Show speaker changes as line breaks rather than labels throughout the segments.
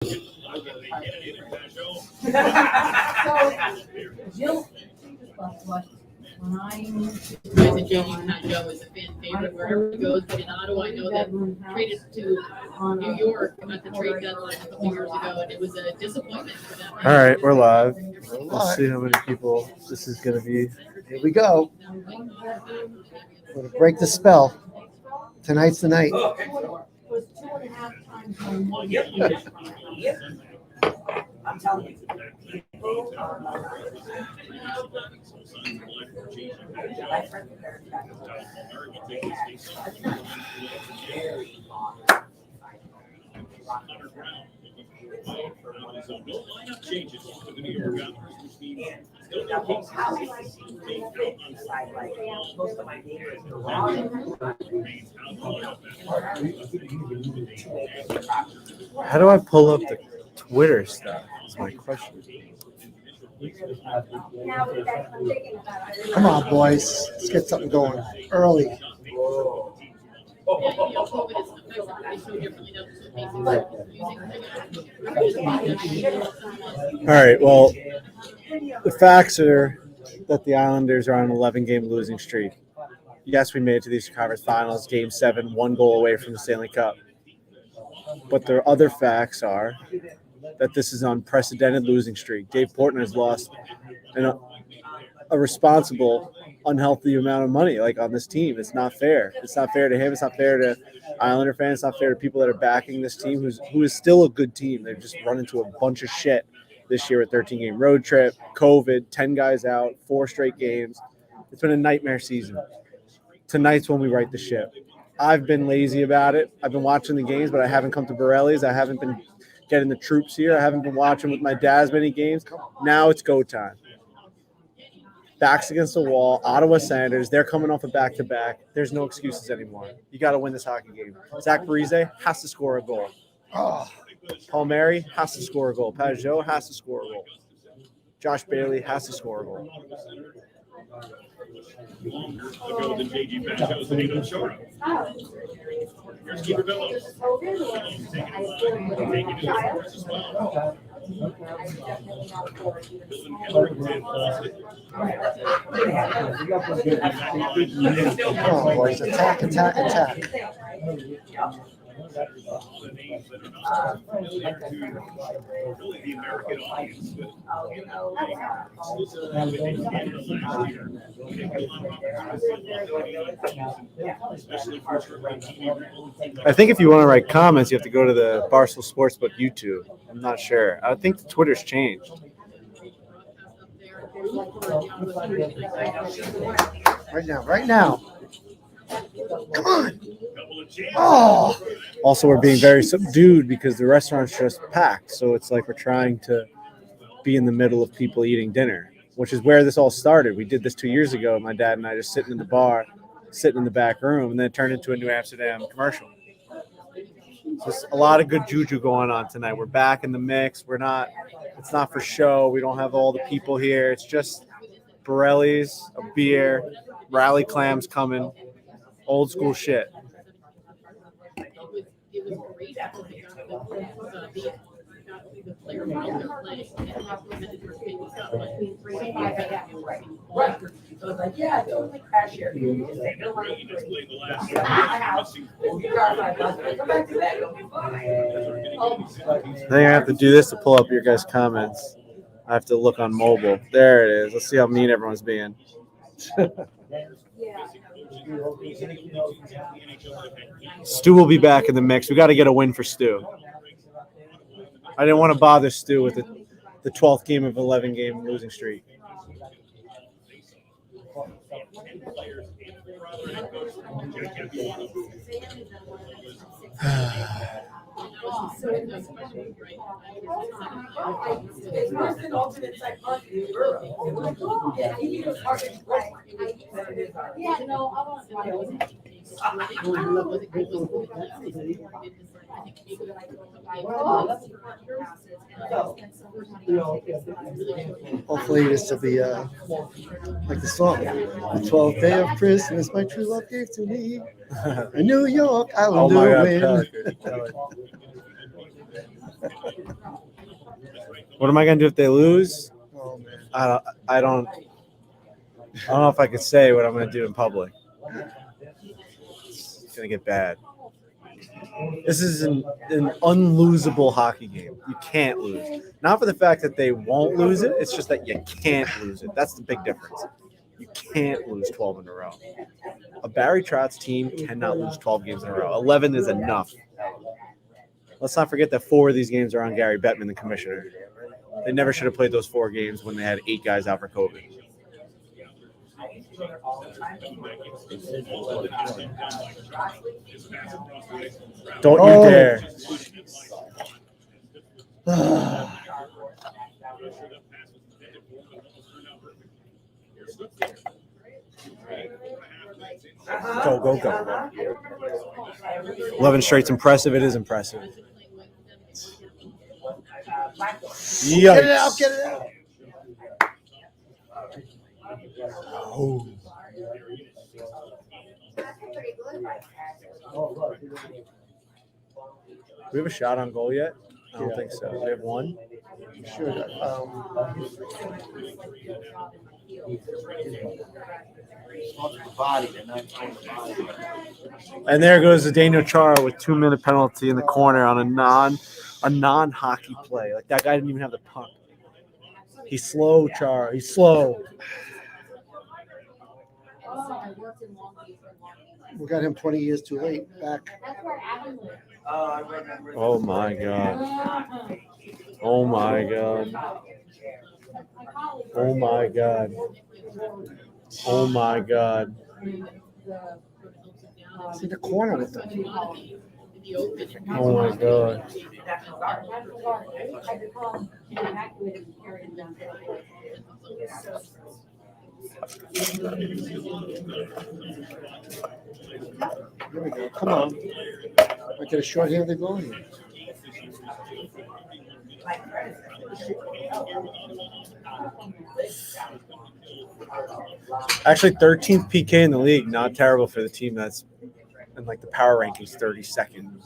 Jill, when I
Joe is a fan favorite wherever he goes, but in Ottawa, I know that traded to New York at the trade deadline a couple years ago, and it was a disappointment for them.
All right, we're live. We'll see how many people this is going to be.
Here we go. We're going to break the spell. Tonight's the night.
was 2.5 times more.
Yep. I'm telling you.
How do I pull up the Twitter stuff? Is my question.
Come on, boys. Let's get something going early.
All right, well, the facts are that the Islanders are on an 11-game losing streak. Yes, we made it to the Eastern Conference Finals, Game 7, 1 goal away from the Stanley Cup. But the other facts are that this is an unprecedented losing streak. Dave Portnoy has lost a responsible, unhealthy amount of money on this team. It's not fair. It's not fair to him. It's not fair to Islander fans. It's not fair to people that are backing this team, who is still a good team. They've just run into a bunch of shit this year with 13-game road trip, COVID, 10 guys out, 4 straight games. It's been a nightmare season. Tonight's when we right the ship. I've been lazy about it. I've been watching the games, but I haven't come to Borrelli's. I haven't been getting the troops here. I haven't been watching with my dad as many games. Now it's go time. Backs against the wall. Ottawa Senators, they're coming off a back-to-back. There's no excuses anymore. You got to win this hockey game. Zach Parise has to score a goal. Palmieri has to score a goal. Pajot has to score a goal. Josh Bailey has to score a goal.
Ago than JG Pajot's and England Shore. Here's Keeper Billows. Taking it as well.
Come on, boys. Attack, attack, attack.
Really the American audience.
I think if you want to write comments, you have to go to the Barstool Sports but YouTube. I'm not sure. I think the Twitter's changed.
Right now. Come on. Oh.
Also, we're being very subdued because the restaurant's just packed. So it's like we're trying to be in the middle of people eating dinner, which is where this all started. We did this 2 years ago. My dad and I just sitting in the bar, sitting in the back room, and then it turned into a New Amsterdam commercial. Just a lot of good juju going on tonight. We're back in the mix. It's not for show. We don't have all the people here. It's just Borrelli's, a beer, rally clams coming, old school shit.
Yeah, totally crash here.
I think I have to do this to pull up your guys' comments. I have to look on mobile. There it is. Let's see how mean everyone's being. Stu will be back in the mix. We got to get a win for Stu. I didn't want to bother Stu with the 12th game of 11-game losing streak.
Hopefully this will be like the song. The 12th day of Christmas, my true love gave to me. In New York, I will do win.
What am I gonna do if they lose?
Oh man.
I don't know if I could say what I'm gonna do in public. It's gonna get bad. This is an unlosable hockey game. You can't lose. Not for the fact that they won't lose it. It's just that you can't lose it. That's the big difference. You can't lose 12 in a row. A Barry Trotz team cannot lose 12 games in a row. 11 is enough. Let's not forget that 4 of these games are on Gary Bettman, the commissioner. They never should have played those 4 games when they had 8 guys out for COVID. Don't you dare. Go. 11 straight's impressive. It is impressive. Yikes.
Get it out, get it out.
Oh. Do we have a shot on goal yet? I don't think so. We have one.
Sure.
And there goes the Daniel Chara with 2-minute penalty in the corner on a non-hockey play. Like that guy didn't even have the puck. He's slow, Chara. He's slow.
We got him 20 years too late. Back.
Oh my god. Oh my god. Oh my god. Oh my god.
It's in the corner with them.
Oh my god.
Here we go. Come on. I get a short-handed goal here.
Actually, 13th PK in the league. Not terrible for the team that's in like the power rankings 32nd.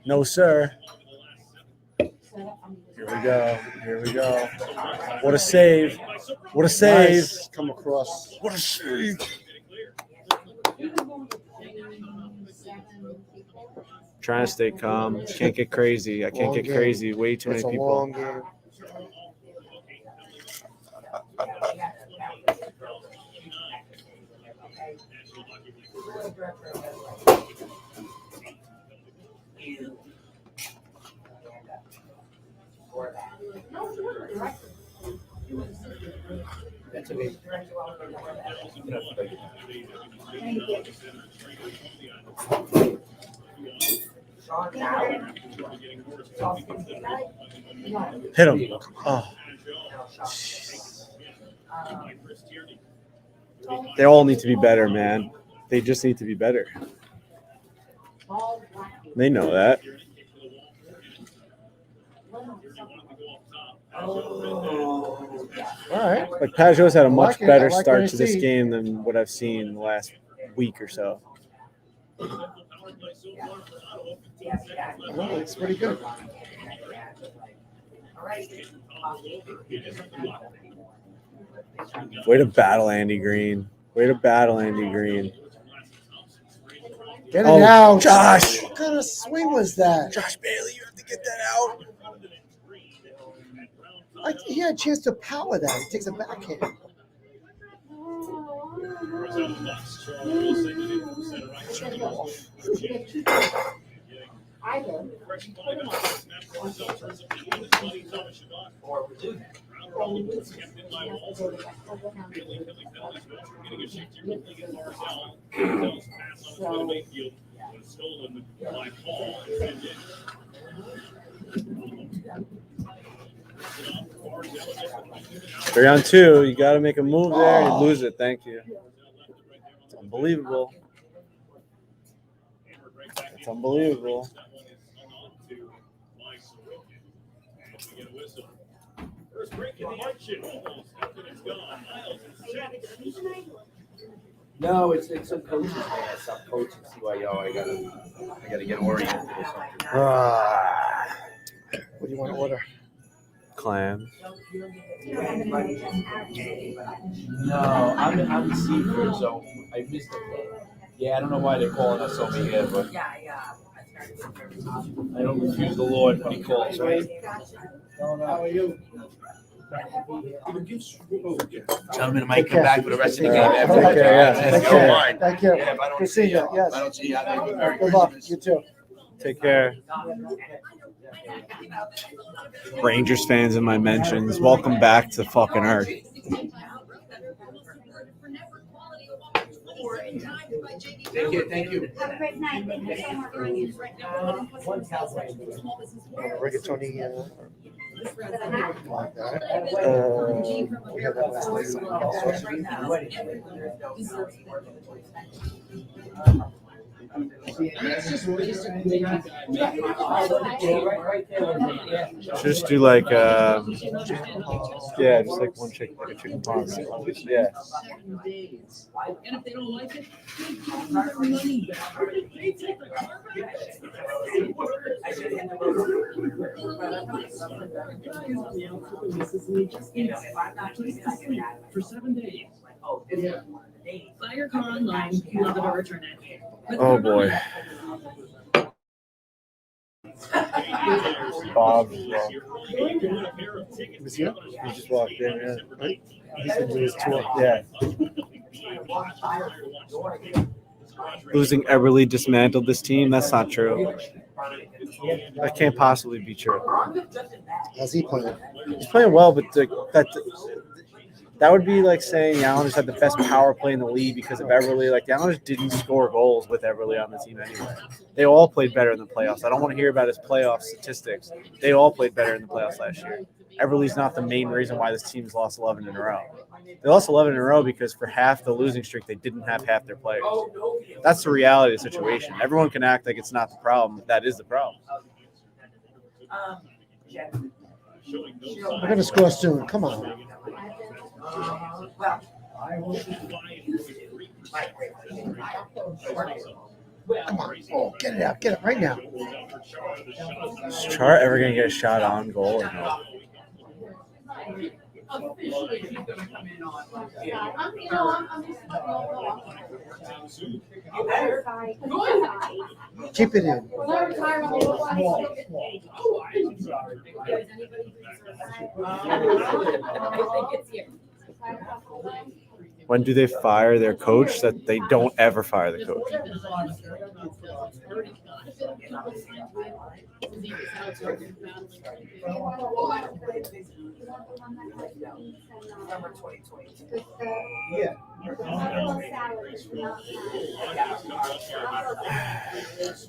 No, sir. Here we go. What a save. What a save.
Nice. Come across.
What a save. Trying to stay calm. Can't get crazy. I can't get crazy. Way too many
It's a
people.
long game.
Hit him. Oh. They all need to be better, man. They just need to be better. They know that.
All right.
Like Pajot's had a much
like it.
better
I like
start
what I
to this
see.
game than what I've seen in the last week or so.
Well, it's pretty good.
Way to battle Andy Green. Way to battle Andy Green.
Get it
Oh,
out.
Josh.
What kind of swing was that?
Josh Bailey, you have to get that out.
He had a chance to power that. He takes a backhand.
Three on two. You got to make a move there and you lose it. Thank you. It's unbelievable. It's unbelievable.
No, it's some coaches, man. Some coaching CYO. I gotta get oriented or something.
What do you want to order?
Clams.
No, I'm the seafood, so I missed it. Yeah, I don't know why they're calling us over here, but I don't refuse the Lord when He calls, right?
How are you?
Gentlemen, I might come back for the rest of the game
Take
afterwards.
care,
If
Take
you don't
care.
mind.
Thank you.
Yeah, if I don't
Good
see
seeing
you,
you.
if
Yes.
I don't see you, have a Merry
Good luck.
Christmas.
You too.
Take care. Rangers fans in my mentions, welcome back to fucking Earth.
Thank you.
Have a great night. Thank you so much.
Rigatoni. Like that. We had that last night.
Just do like, yeah, just like one chicken, like a chicken parm. Yeah.
And if they don't like it, they give them their money back. They take the car for 7 days. Buy your car online, love it or return it.
Oh boy. Bob.
Was he?
He just walked in, yeah.
He's been doing his tour.
Yeah. Losing Everly dismantled this team? That's not true. That can't possibly be true.
How's he playing?
He's playing well, but that would be like saying the Islanders had the best power play in the league because of Everly. Like, the Islanders didn't score goals with Everly on the team anyway. They all played better in the playoffs. I don't want to hear about his playoff statistics. They all played better in the playoffs last year. Everly's not the main reason why this team's lost 11 in a row. They lost 11 in a row because for half the losing streak, they didn't have half their players. That's the reality of the situation. Everyone can act like it's not the problem. That is the problem.
We're going to score soon. Come on. Come on. Oh, get it out. Get it right now.
Is Char ever going to get a shot on goal or no?
Keep it in.
When do they fire their coach? That they don't ever fire the coach.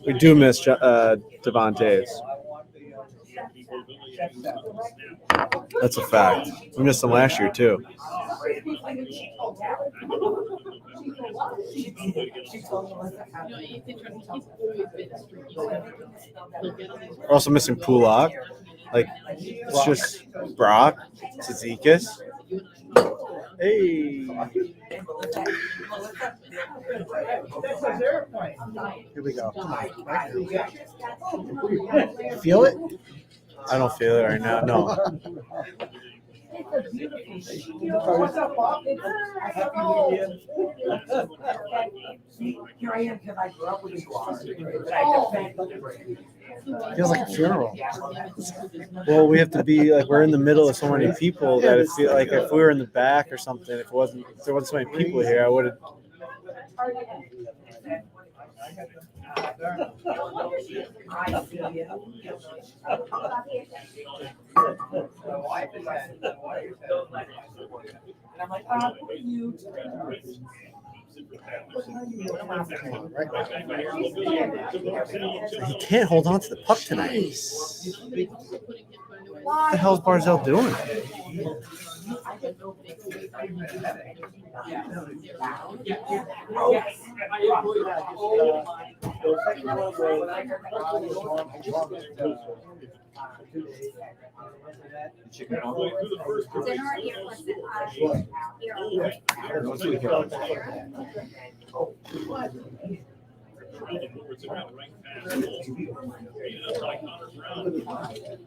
We do miss Devontae's. That's a fact. We missed him last year too. We're also missing Pulak. Like, it's just Brock, Tzidikis. Hey.
Here we go. Come on. You feel it?
I don't feel it right now. No.
Here I am because I grew up with you.
Feels like a funeral.
Well, we have to be like, we're in the middle of so many people that it feels like if we were in the back or something, if there wasn't so many people here, I would have.
And I'm like, who are you?
He can't hold on to the puck tonight. What the hell is Barzell doing?
Chicken bone.
Halfway through the first period,
Let's do it here.
Building towards the ground, right pass. Beaten up by Connor Brown.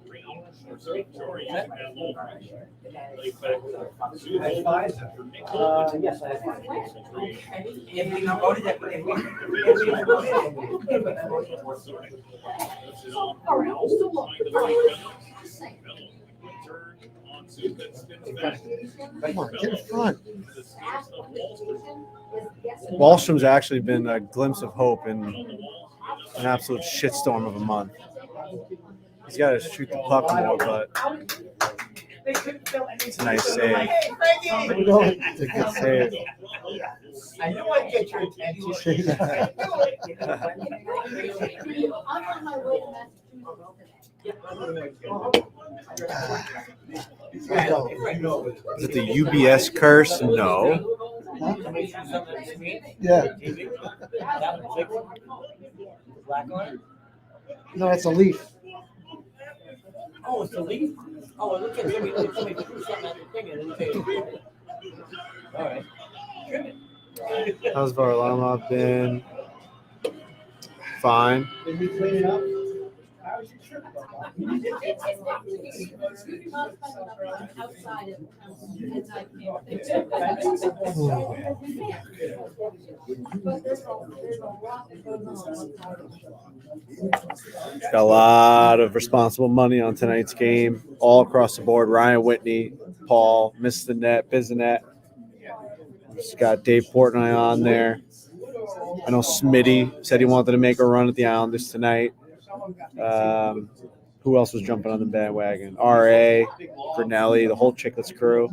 Green, Torrey using that low range. Lay back to the for Nick Holman.
Yes,
Come on, get in front.
Wallstrom's actually been a glimpse of hope in an absolute shitstorm of a month. He's got to shoot the puck more, but it's a nice save.
We're going to
Good
get
save.
I knew I'd get your attention.
say that.
I'm on my way to Massachusetts.
Is it the UBS curse? No.
Yeah. No, it's a leaf.
Oh, it's a leaf? Oh, look at somebody threw something at the thing and then say, all right.
How's Varlamov been? Fine.
Did we clean it up?
Got a lot of responsible money on tonight's game, all across the board. Ryan Whitney, Paul, missed the net, Bizanet. Just got Dave Portnoy on there. I know Smitty said he wanted to make a run at the Islanders tonight. Who else was jumping on the bandwagon? R.A., Grinelli, the whole Chicklets crew.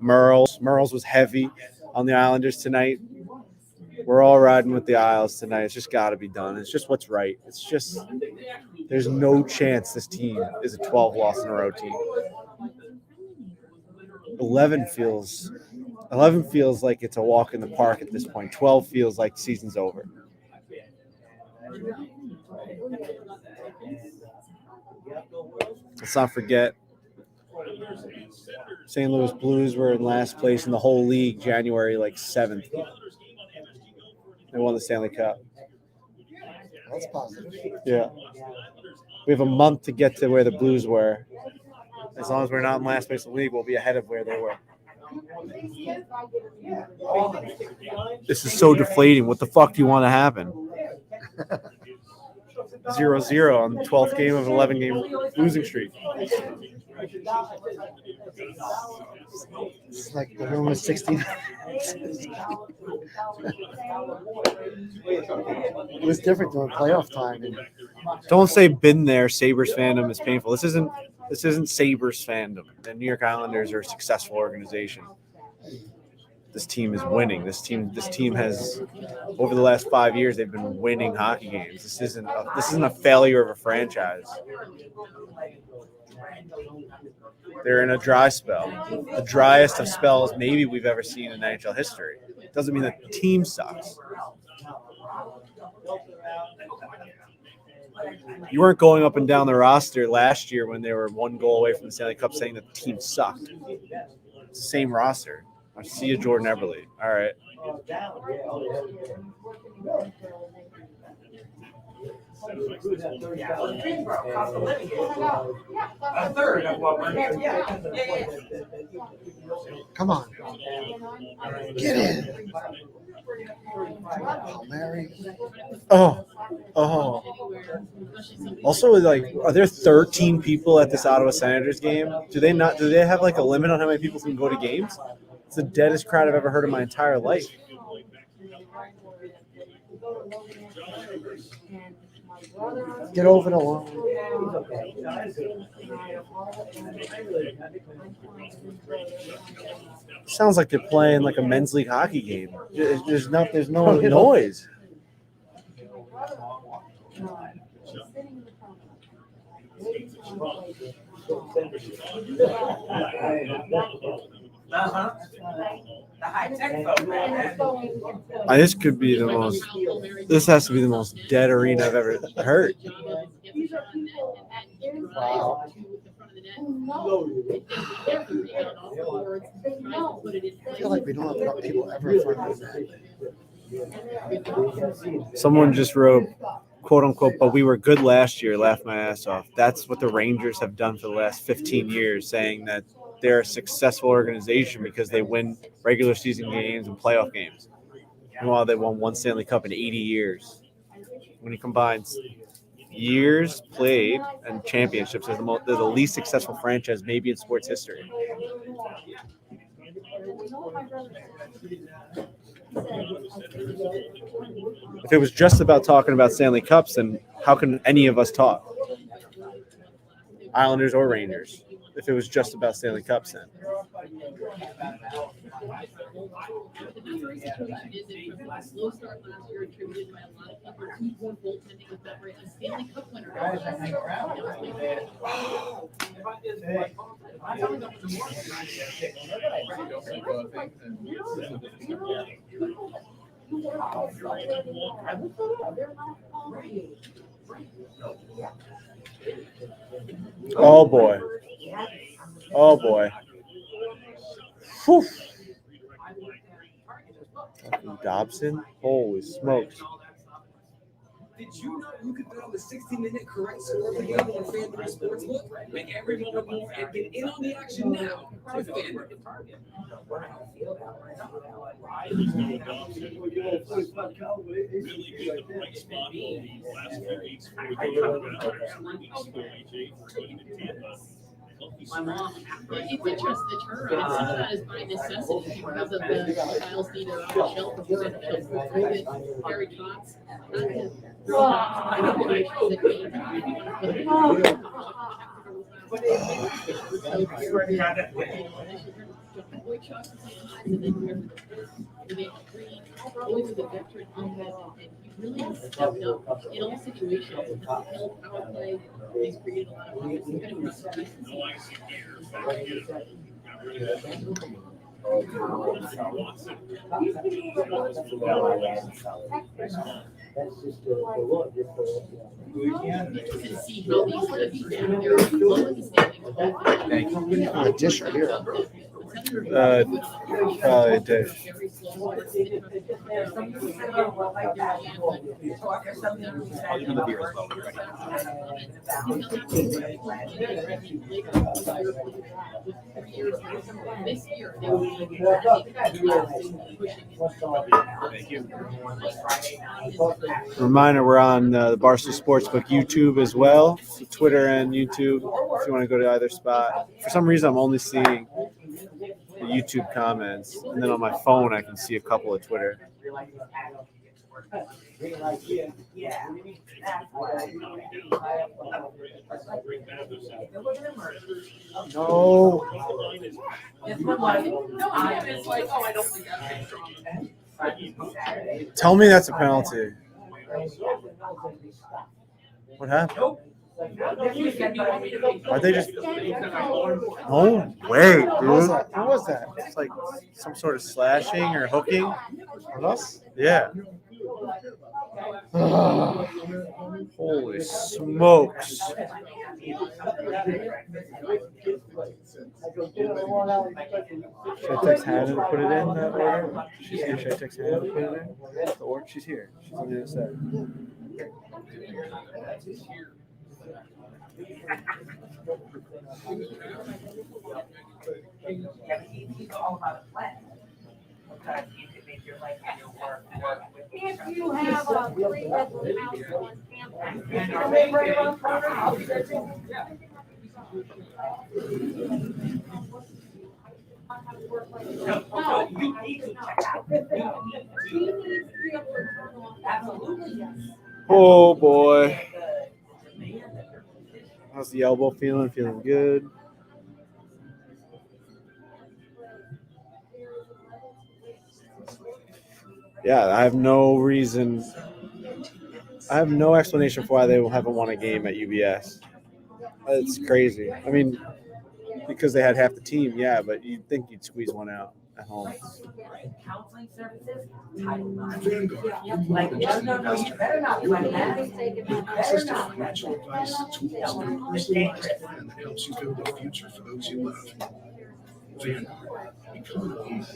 Merles was heavy on the Islanders tonight. We're all riding with the Isles tonight. It's just got to be done. It's just what's right. It's just there's no chance this team is a 12-loss-in-a-row team. 11 feels like it's a walk in the park at this point. 12 feels like the season's over. Let's not forget, St. Louis Blues were in last place in the whole league January 7th. They won the Stanley Cup.
That's positive.
Yeah. We have a month to get to where the Blues were. As long as we're not in last place in the league, we'll be ahead of where they were. This is so deflating. What the fuck do you want to happen? 0-0 on the 12th game of an 11-game losing streak.
It's like the room is 16. It was different during playoff time. And
Don't say been there. Sabres fandom is painful. This isn't Sabres fandom. The New York Islanders are a successful organization. This team is winning. This team has, over the last 5 years, they've been winning hockey games. This isn't a failure of a franchise. They're in a dry spell, the driest of spells maybe we've ever seen in NHL history. Doesn't mean that the team sucks. You weren't going up and down the roster last year when they were one goal away from the Stanley Cup saying that the team sucked. It's the same roster. I see you, Jordan Eberle. All right.
A third of what we're here.
come on. Get in. Oh, Mary.
Oh. Also, are there 13 people at this Ottawa Senators game? Do they have a limit on how many people can go to games? It's the deadest crowd I've ever heard in my entire life.
Get over the line.
Sounds like they're playing like a men's league hockey game. There's no noise.
The high-tech folks.
This could be the most. This has to be the most dead arena I've ever heard.
Wow.
the net. It gets the rebound off the boards, tries to put it in
I
place.
feel like we don't have enough people ever in front of us.
Someone just wrote, quote unquote, but we were good last year, laughed my ass off. That's what the Rangers have done for the last 15 years, saying that they're a successful organization because they win regular season games and playoff games. Meanwhile, they won one Stanley Cup in 80 years. When you combine years played and championships, they're the least successful franchise maybe in sports history. If it was just about talking about Stanley Cups, then how can any of us talk? Islanders or Rangers. If it was just about Stanley Cups, then.
The Missouri situation is it from a slow start last year attributed by a lot of people to poor goaltending with that right. A Stanley Cup winner.
Oh boy. Oh boy. Whew. Dobson? Holy smokes.
Did you know you could bet on the 60-minute correct score of the game on FanDuel Sportsbook? Make every moment more and get in on the action now with FanDuel.
Really be in the right spot in the last few weeks before we go to the 3 weeks ago, AJ, going to Tampa.
It's interesting, the turnaround. And some of that is by necessity because of the Miles Dieter on the shelf. If you're in the shelf for good, Gary Cox. Always a veteran on that, and he really has stepped up in all situations. Has held power play. He's created a lot of offense. He's been impressive.
No ice in here. Got rid of that. Watson.
That's just the look.
Interested to see how these teams do. They're low in the standings.
Thank you.
On a dish right here.
Probably a dish.
I'll give you the beer as well.
This year, they
Thank you.
Reminder, we're on the Barstool Sportsbook YouTube as well, so Twitter and YouTube, if you want to go to either spot. For some reason, I'm only seeing the YouTube comments, and then on my phone, I can see a couple of Twitter. No. Tell me that's a penalty. What happened? Are they just? No way, dude.
Who was that? Who was that?
It's like some sort of slashing or hooking.
On us?
Yeah. Holy smokes. Should I text Hannah to put it in that order? She's here. Should I text Hannah to put it in? The order? She's here. She's on the other side.
If you have a 3-bedroom house on
Oh boy. How's the elbow feeling? Feeling good? Yeah, I have no reason. I have no explanation for why they haven't won a game at UBS. It's crazy. I mean, because they had half the team, yeah, but you'd think you'd squeeze one out. at home.
Counseling services, Title IX. Like, no, you better not like that. You better not like
financial advice, tools, and a personal plan that helps you build a future for those you love. Vanguard. Become an owner.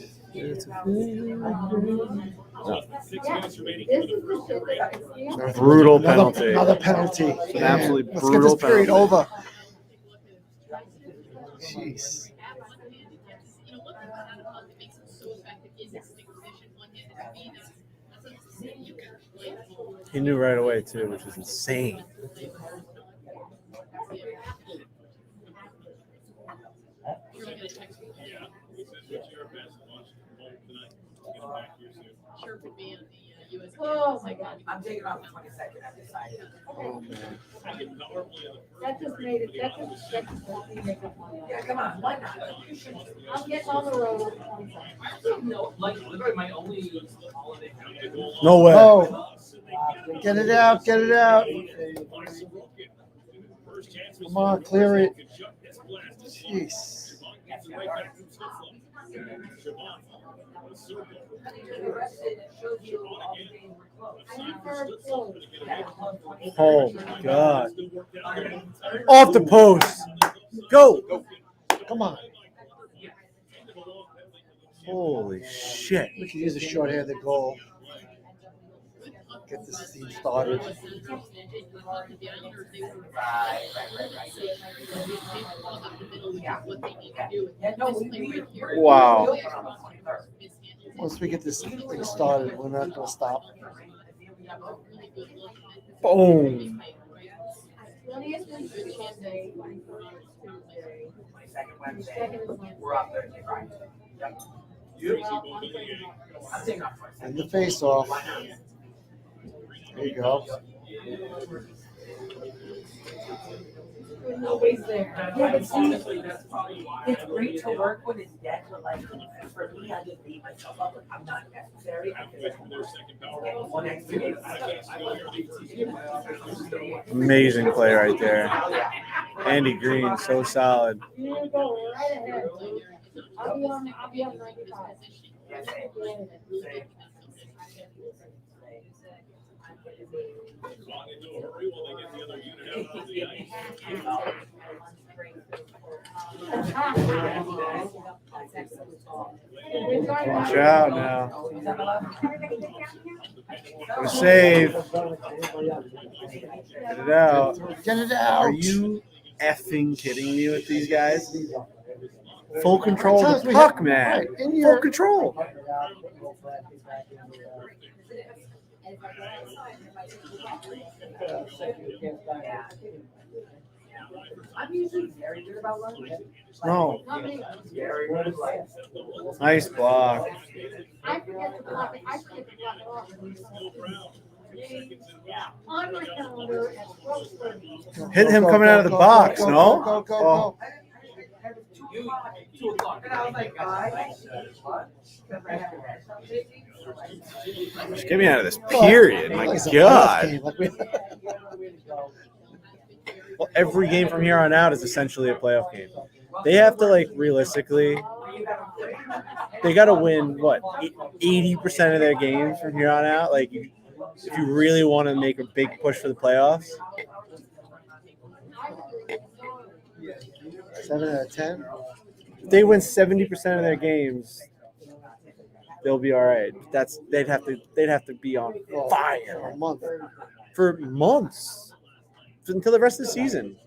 Brutal
Another,
penalty.
another penalty.
An absolutely
Let's get
brutal
this period
penalty.
over. Jeez.
He knew right away too, which is insane.
Sure could be on the US.
Oh my God.
I'm taking off the 22nd, I decided.
Oh man.
That just made it, that just helped me make up my
Yeah,
mind.
come on, why not?
I'm getting on the road.
No, like, literally my only holiday.
No way.
Oh, get it out, get it out. Come on, clear it. Jeez.
Oh my God. Off the post. Go.
Come on.
Holy shit.
We could use a short-handed goal. Get this team started.
Wow.
Once we get this thing started, we're not going to stop.
Boom.
20th is Tuesday, 21st is Tuesday.
22nd Wednesday, we're off Thursday, Friday. Yep. I'm taking off 22nd.
And the face-off. There you go.
Nobody's there.
Yeah, but see, it's great to work with his debt, but like, for me, I just beat myself up. I'm not necessary. I can get one extra game.
Amazing play right there. Andy Green, so solid.
You go right ahead. I'll be on 95.
Watch out now. Good save. Get it out.
Get it out.
Are you effing kidding me with these guys? Full control of
Sometimes
the
we
puck,
have-
man.
right, in
Full
your-
control.
I'm usually very good about lunch.
No.
Very good.
Nice block.
I forget to block it. I forget to block it off. On my calendar at 12:30.
Hit him
Go,
coming
go,
out of the
go,
box,
go,
no?
Go, go,
Oh.
go.
2 o'clock. And I was like, what?
Just get me out of this period. My
Like it's a
God.
playoff game, like we-
Well, every game from here on out is essentially a playoff game. They have to, like, realistically, they got to win, what, 80% of their games from here on out? Like, if you really want to make a big push for the playoffs.
7 out of 10.
If they win 70% of their games, they'll be all right. They'd have to be on
For
fire
a month.
for months until the rest of the season.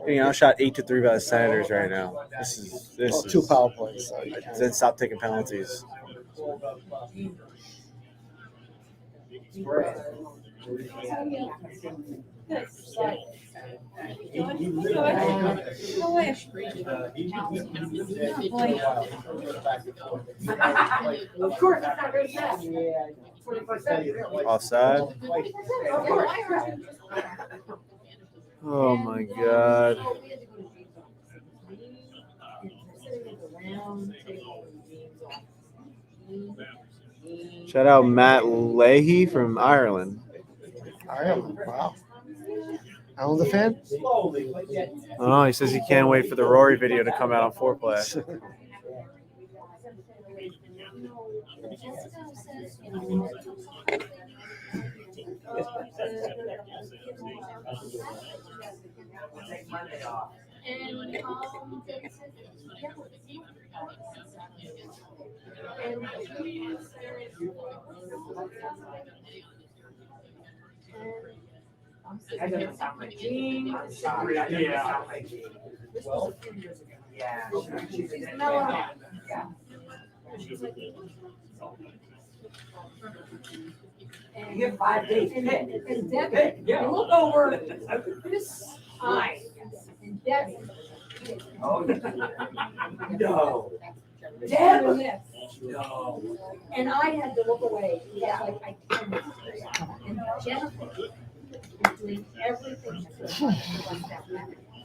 You know, shot 8-3 by the Senators right now. This is
2 power plays. So you can't-
Then stop taking penalties.
Of course, it's not very fast. 20%.
Offside. Oh my God. Shout out Matt Leahy from Ireland.
Ireland. Wow. Islander fan?
I don't know. He says he can't wait for the Rory video to come out on Foreplay.
Take Monday off. That doesn't sound like Jean. I'm sorry. That doesn't sound like Jean. This was a few years ago. Yeah. She's mellow. Yeah. You get 5 days.
And Debbie,
Yeah.
look over this eye. And Debbie.
Oh, no.
Debbie.
No.
And I had to look away. Yeah, like I couldn't. And Jennifer is doing everything.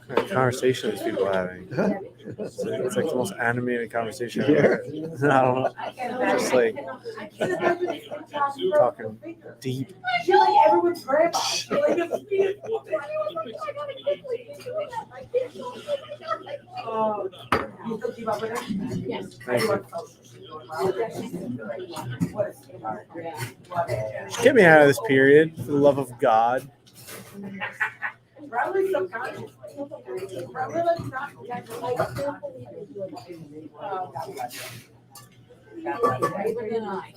What kind of conversation these people are having? It's like the most animated conversation I've ever had. I don't know. Just like talking deep.
She like everyone's grandma. She like a Oh, you still keep up with her?
Yes.
Thank you.
What a sweetheart.
Just get me out of this period, for the love of God.
Probably subconsciously. Probably not.
Braver than I.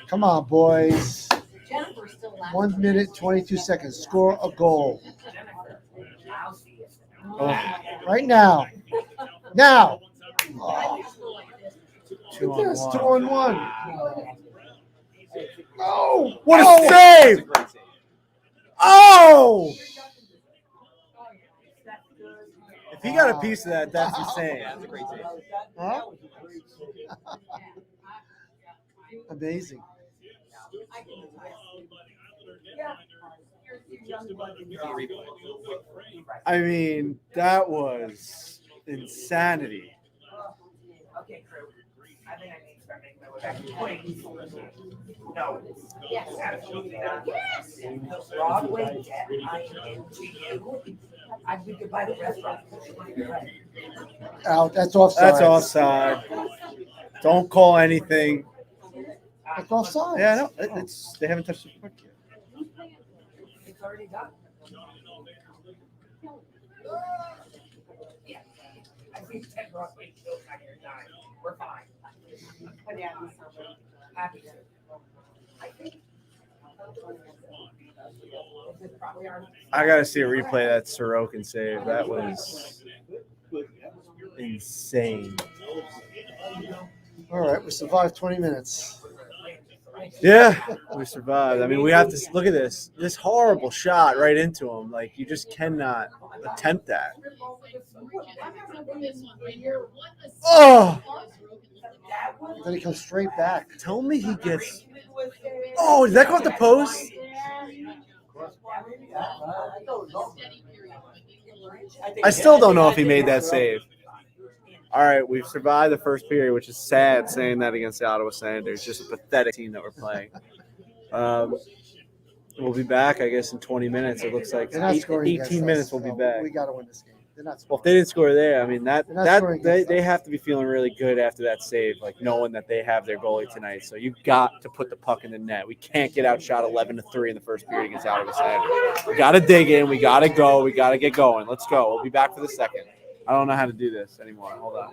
Come on, boys.
Jennifer's still laughing.
1 minute, 22 seconds. Score a goal. Right now. Now. Oh,
Two
look at
on
this.
one.
2 on 1. Oh,
What a
oh.
save! Oh! If he got a piece of that, that's insane.
That's a great save.
Huh? Amazing.
I mean, that was insanity.
Okay, crew. I think I need to start making my way back to point. No.
Yes.
Absolutely not.
Yes.
Broadway, get INGU. We could buy the restaurant.
Out. That's offside.
That's offside. Don't call anything.
That's offside.
Yeah, no, it's they haven't touched the puck yet.
It's already done. Yeah. I see 10 Broadway shows on your dime. We're fine. Happy to. I think.
I gotta see a replay of that Sorokin save. That was insane.
All right, we survived 20 minutes.
Yeah, we survived. I mean, we have to look at this horrible shot right into him. Like, you just cannot attempt that. Oh,
Then he comes straight back.
tell me he gets. Oh, did that go off the post? I still don't know if he made that save. All right, we've survived the first period, which is sad saying that against the Ottawa Senators. Just a pathetic team that we're playing. We'll be back, I guess, in 20 minutes. It looks like
They're not scoring
18
against
minutes
us,
we'll be
so
back.
We got to win this game. They're not
Well,
scoring.
if they didn't score there, I mean,
They're not scoring against
they
us.
have to be feeling really good after that save, like knowing that they have their goalie tonight. So you got to put the puck in the net. We can't get outshot 11-3 in the first period against Ottawa Senators. We got to dig in. We got to go. We got to get going. Let's go. We'll be back for the second. I don't know how to do this anymore. Hold on.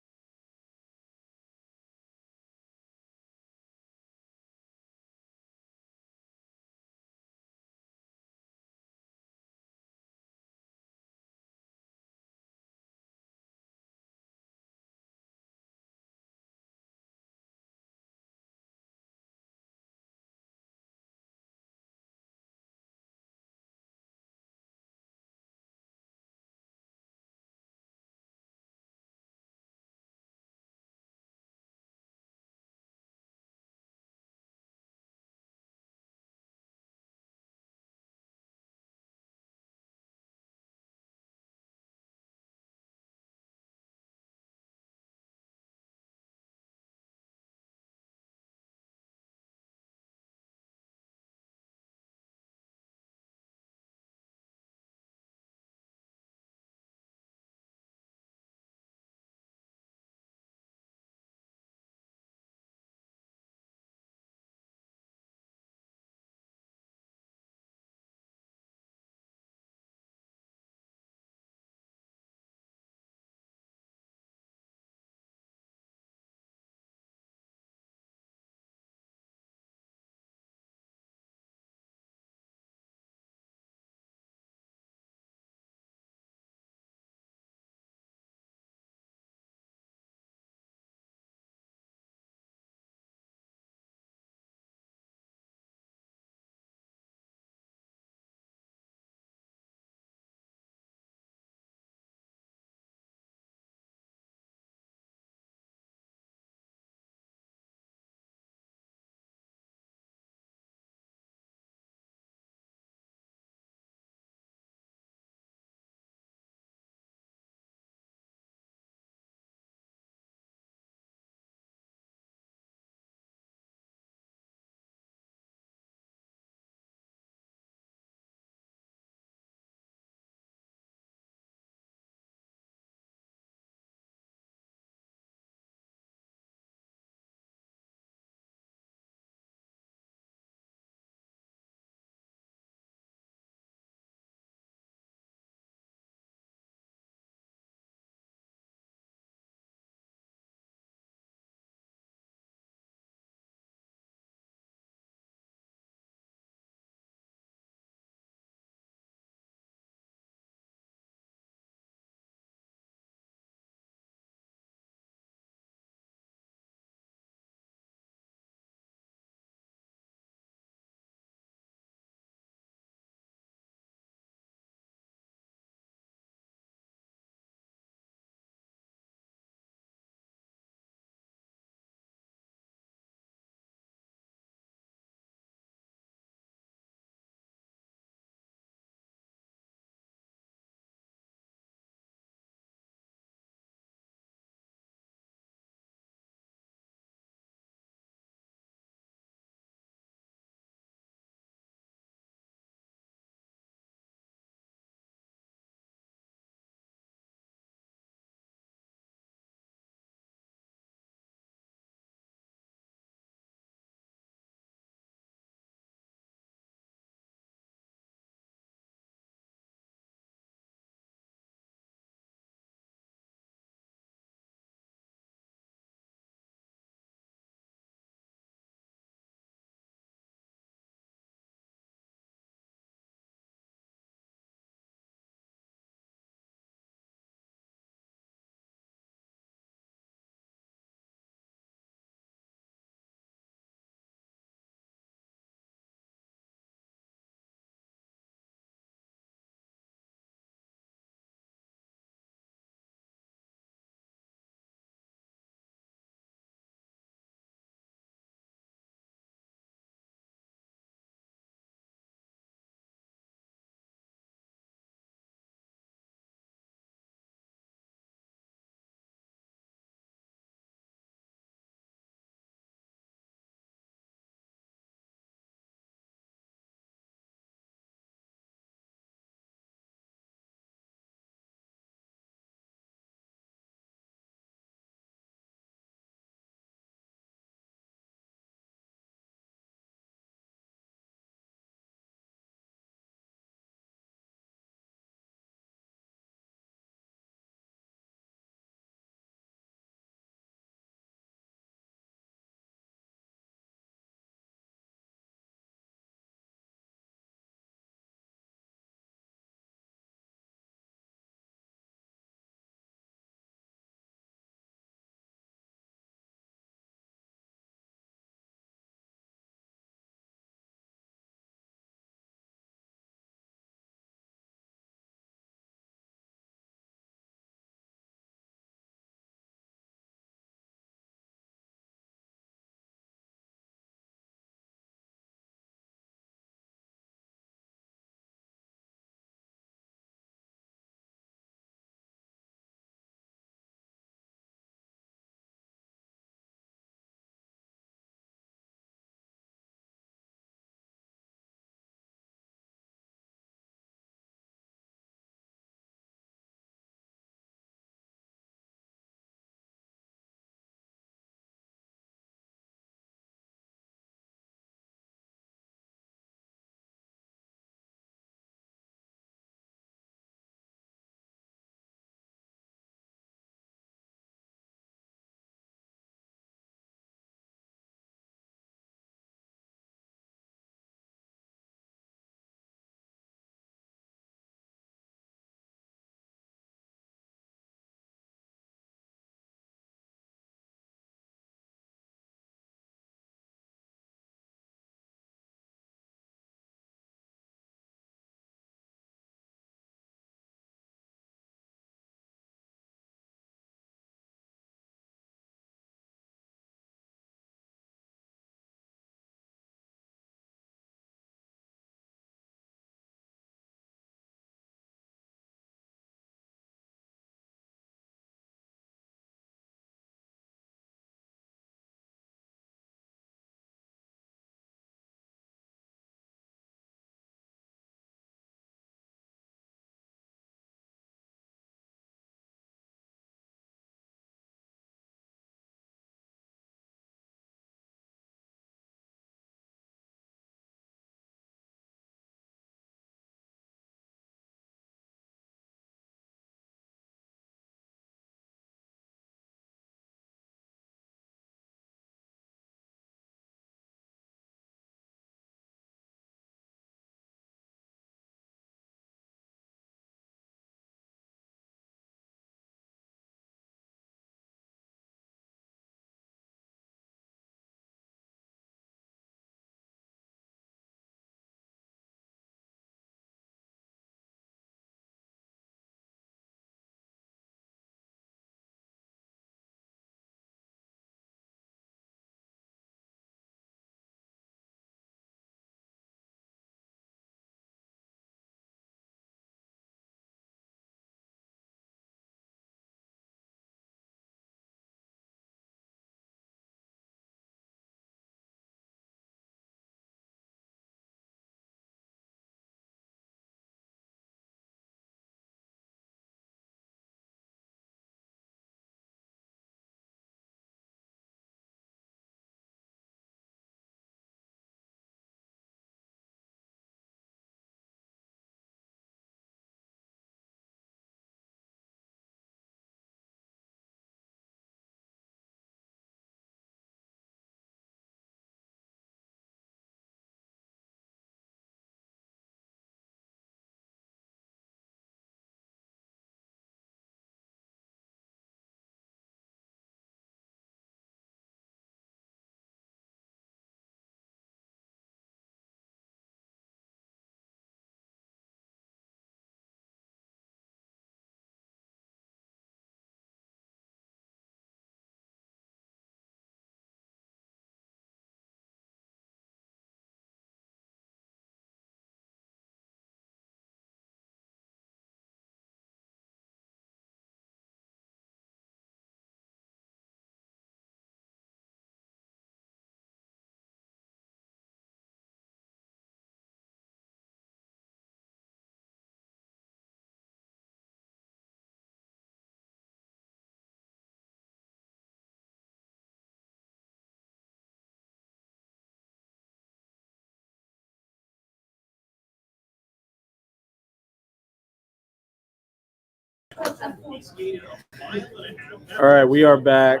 All right, we are back.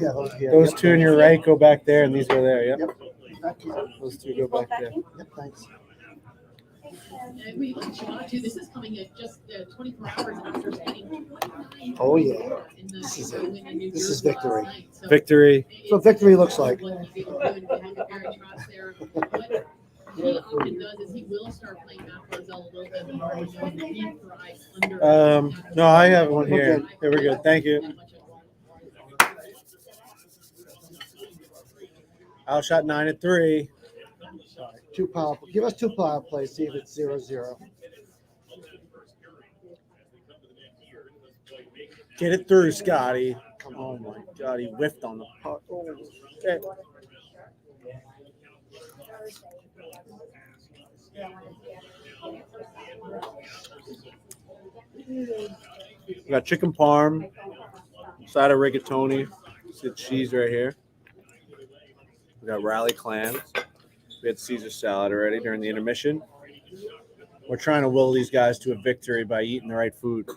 Yeah,
Those two on your right go back there, and these go there. Yep.
Back here.
Those two go back there.
Yep, thanks.
And we look at too. This is coming at just 24 hours after spending 29
Oh, yeah.
in the
This is
win in New
This is
Jersey
victory.
last night. So
Victory.
So victory looks like.
what he's able to do and having a very trust there. What he often does is he will start playing Matt Barzell a little bit more. He knows that he thrives under.
No, I have one here. Okay, we're good. Thank you. Outshot 9-3.
Two power. Give us two power plays. See if it's 0-0.
Get it through, Scotty. Oh my God, he whiffed on the puck. Oh, shit. We got chicken parm, side of rigatoni, see the cheese right here. We got rally clams. We had Caesar salad already during the intermission. We're trying to will these guys to a victory by eating the right food.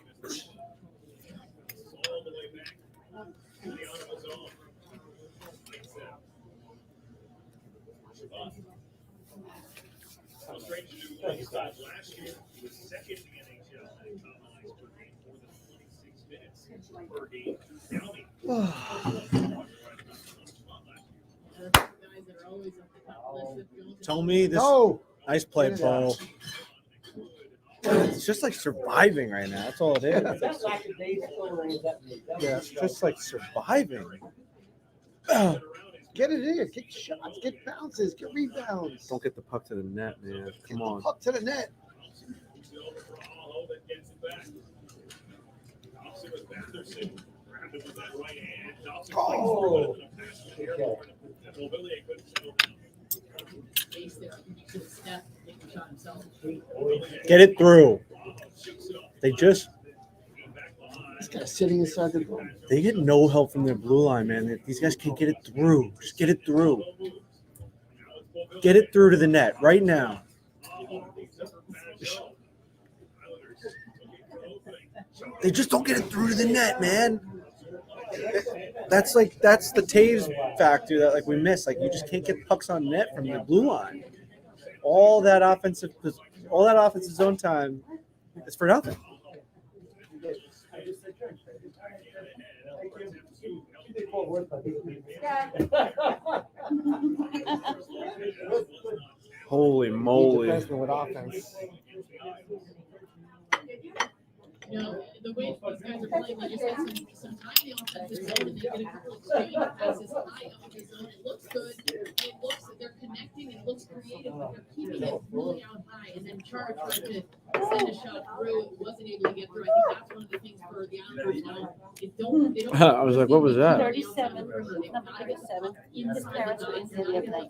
Last year, he was second in the NHL at top ice for more than 26 minutes per game.
Tell me this.
No.
Nice play, Bo. It's just like surviving right now. That's all it is. Yeah, it's just like surviving.
Get it in. Get shots. Get bounces. Get rebounds.
Don't get the puck to the net, man. Come on.
Puck to the net.
Oh.
Get it through. They just
This guy's sitting inside the goal.
they get no help from their blue line, man. These guys can't get it through. Just get it through. Get it through to the net right now. They just don't get it through to the net, man. That's the Taves factor that we miss. Like, you just can't get pucks on net from the blue line. All that offensive zone time is for nothing. Holy moly.
Defenseman with offense.
You know, the way these guys are playing, they just get some time in the offensive zone and they get a couple of exchange passes high up in the zone. It looks good. It looks that they're connecting. It looks creative, but they're keeping it really out high. And then Char tried to send a shot through. It wasn't able to get through. I think that's one of the things for the Islanders now. They don't
I was like, what was that?
37, number 37, in his parents were in here the other night.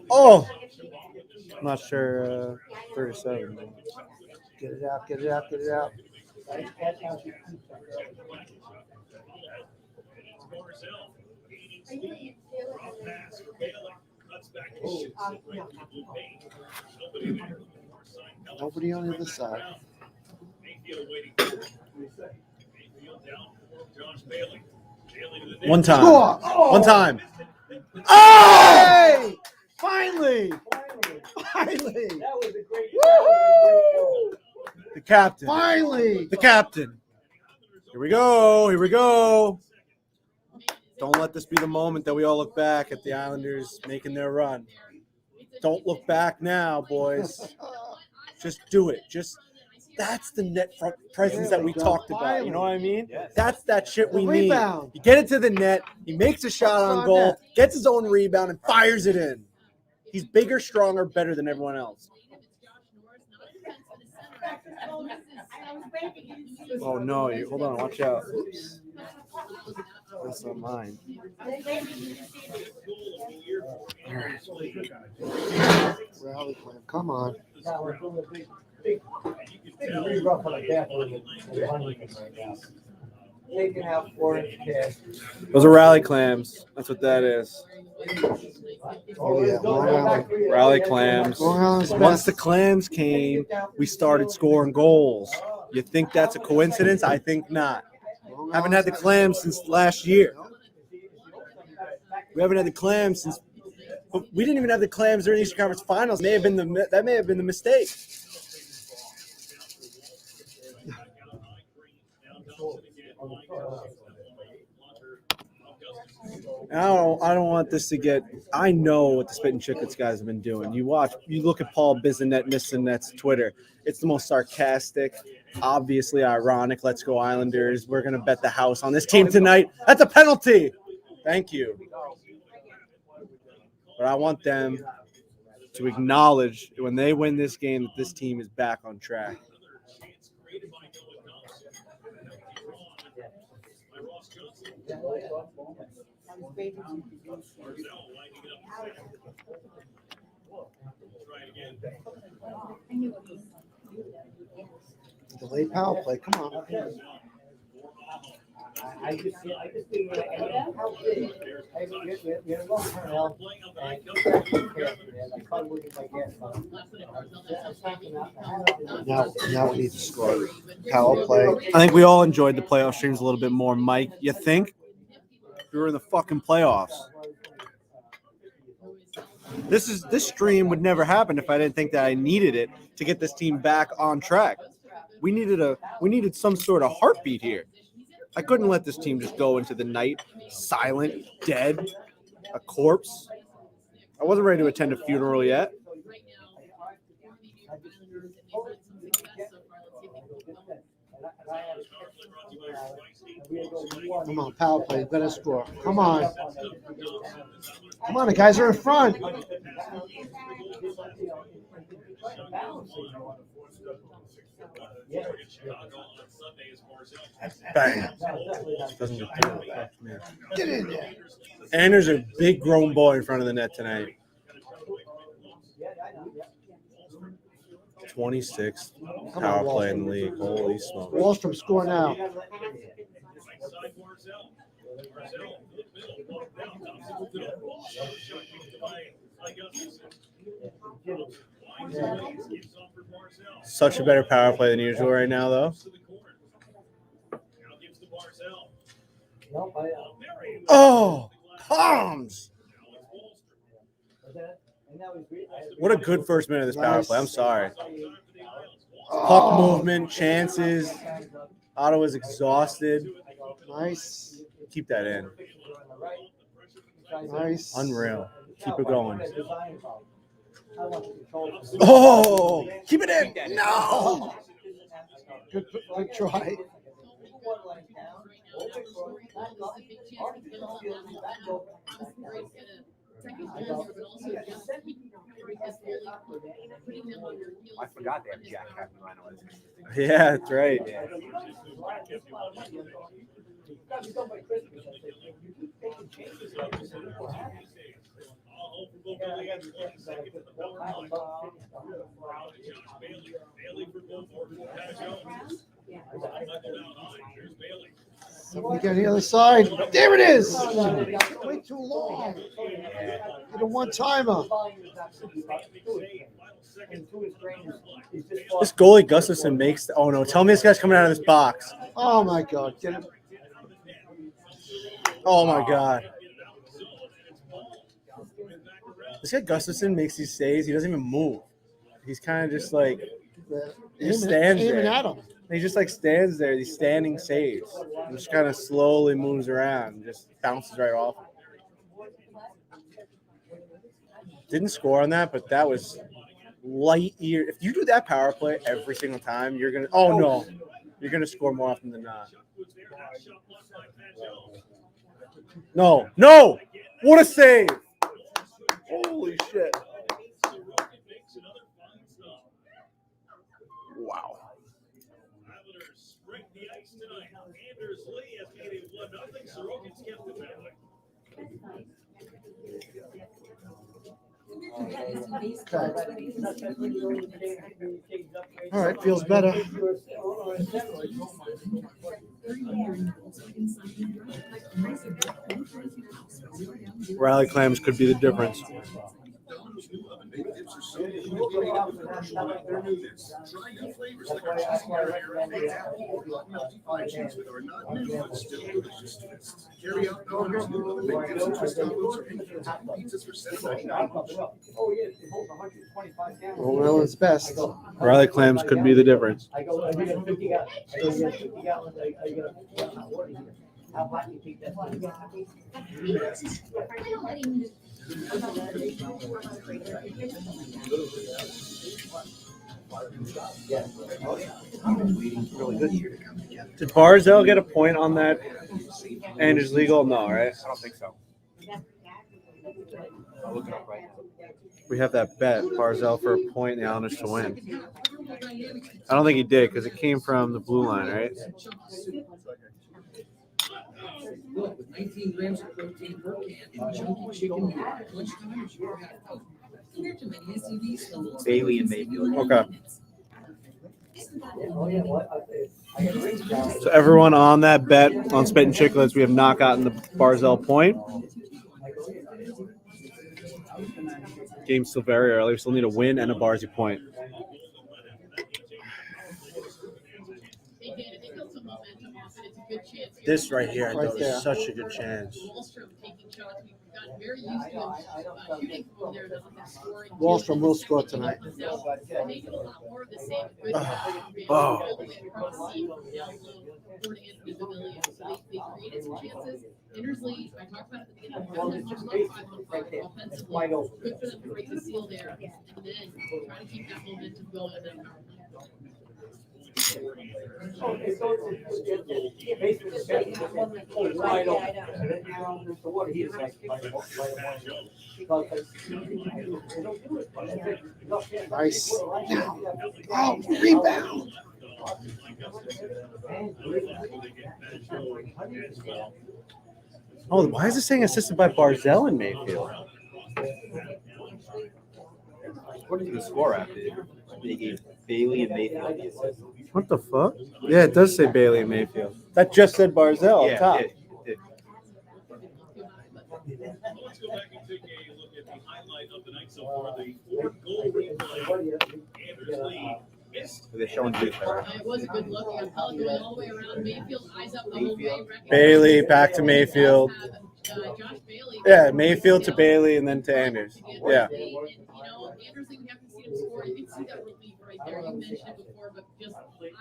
Oh! I'm not sure. 37.
Get it out. Get it out. Get it out. Nobody on the other side.
One time.
Score! Oh!
One time.
Hey! Finally! Finally!
That was a great.
Woo!
The captain.
Finally!
The captain. Here we go. Here we go. Don't let this be the moment that we all look back at the Islanders making their run. Don't look back now, boys. Just do it. That's the net front presence that we talked about. You know what I mean? That's that shit we need.
Rebound.
You get it to the net. He makes a shot on goal, gets his own rebound, and fires it in. He's bigger, stronger, better than everyone else. Oh, no. Hold on. Watch out. Oops. That's not mine. All right.
Rally plan. Come on.
Taking out 4-inch cash.
Those are rally clams. That's what that is.
Oh, yeah. Long Island.
Raleigh clams.
Long Island's
Once
best.
the clams came, we started scoring goals. You think that's a coincidence? I think not.
Long
Haven't had the
Island's
clams since last year. We haven't had the clams since. We didn't even have the clams during the Eastern Conference Finals. That may have been the mistake. And I don't want this to get. I know what the Spittin' Chicklets guys have been doing. You look at Paul Bizanet, Missinet's Twitter. It's the most sarcastic, obviously ironic. Let's go Islanders. We're gonna bet the house on this team tonight. That's a penalty. Thank you. But I want them to acknowledge when they win this game that this team is back on track.
delayed power play. Come on. Now we need to score. Power play.
I think we all enjoyed the playoff streams a little bit more, Mike. You think? We were in the fucking playoffs. This stream would never happen if I didn't think that I needed it to get this team back on track. We needed some sort of heartbeat here. I couldn't let this team just go into the night silent, dead, a corpse. I wasn't ready to attend a funeral yet.
Come on, power play. Better score. Come on. Come on, the guys are in front.
Bang. Doesn't get through.
Get in there.
And there's a big grown boy in front of the net tonight. 26th power play in the league. Holy smokes.
Wallstrom score now.
Such a better power play than usual right now, though. Oh, palms. What a good first minute of this power play. I'm sorry. Puck movement, chances. Ottawa's exhausted.
Nice.
Keep that in.
Nice.
Unreal. Keep it going. Oh, keep it in. No.
Good try.
I forgot they have Jack Capilano.
Yeah, that's right.
Somebody get on the other side. There it is. Way too long. Hit a one-timer.
This goalie Gustafson makes. Oh no! Tell me this guy's coming out of this box.
Oh my God! Get him.
Oh my God! This guy Gustafson makes these saves. He doesn't even move. He's kind of just like he just stands
Aiming
there.
at him.
He just like stands there. These standing saves. And just kind of slowly moves around. And just bounces right off. Didn't score on that, but that was light year. If you do that power play every single time, you're gonna. Oh no, you're gonna score more often than not. No, no! What a save! Holy shit! Wow.
All right, feels better.
Rally clams could be the difference.
Domino's new oven baked dips are so good, they make it commercial like their new dips. Try new flavors like our cheesy marinara and apple or hot melty fried cheese with our not new but still delicious twists. Carry out Domino's new oven baked dips and twist combos or any pizzas for $7.99.
Well, it's best.
Rally clams could be the difference. Did Barzell get a point on that? And is legal? No, right?
I don't think so. I'll look it up right now.
We have that bet, Barzell for a point and the Islanders to win. I don't think he did because it came from the blue line, right?
With 19 grams of protein per can and chunky chicken meat. Lunchtime is your half hour. Compared to many SUVs,
Bailey and Mayfield.
Okay. So everyone on that bet on Spit and Chicklets, we have not gotten the Barzell point. Game's still very early. We still need a win and a Barzy point. This right here, I
Right
thought
there.
was such a good chance.
Wallstrom will score tonight.
Oh.
Innersley, I talked about it at the beginning, hasn't much left 5-on-5 offensively. Good for them to break the seal there, and then try to keep that momentum going in that power play.
Nice. Oh, rebound.
Oh, why is it saying assisted by Barzell in Mayfield?
What did the score after? They gave Bailey and Mayfield the assist.
What the fuck? Yeah, it does say Bailey and Mayfield. That just said Barzell up top.
it did.
Let's go back and take a look at the highlight of the night so far. The 4-goal replay. Anders Lee missed.
They're showing you there.
It was a good look. Going all the way around Mayfield, eyes up the whole way.
Bailey back to Mayfield.
Josh Bailey.
Yeah, Mayfield to Bailey and then to Anders. Yeah.
And, you know, Anders, we haven't seen him score. You can see that relief right there. You mentioned it before, but just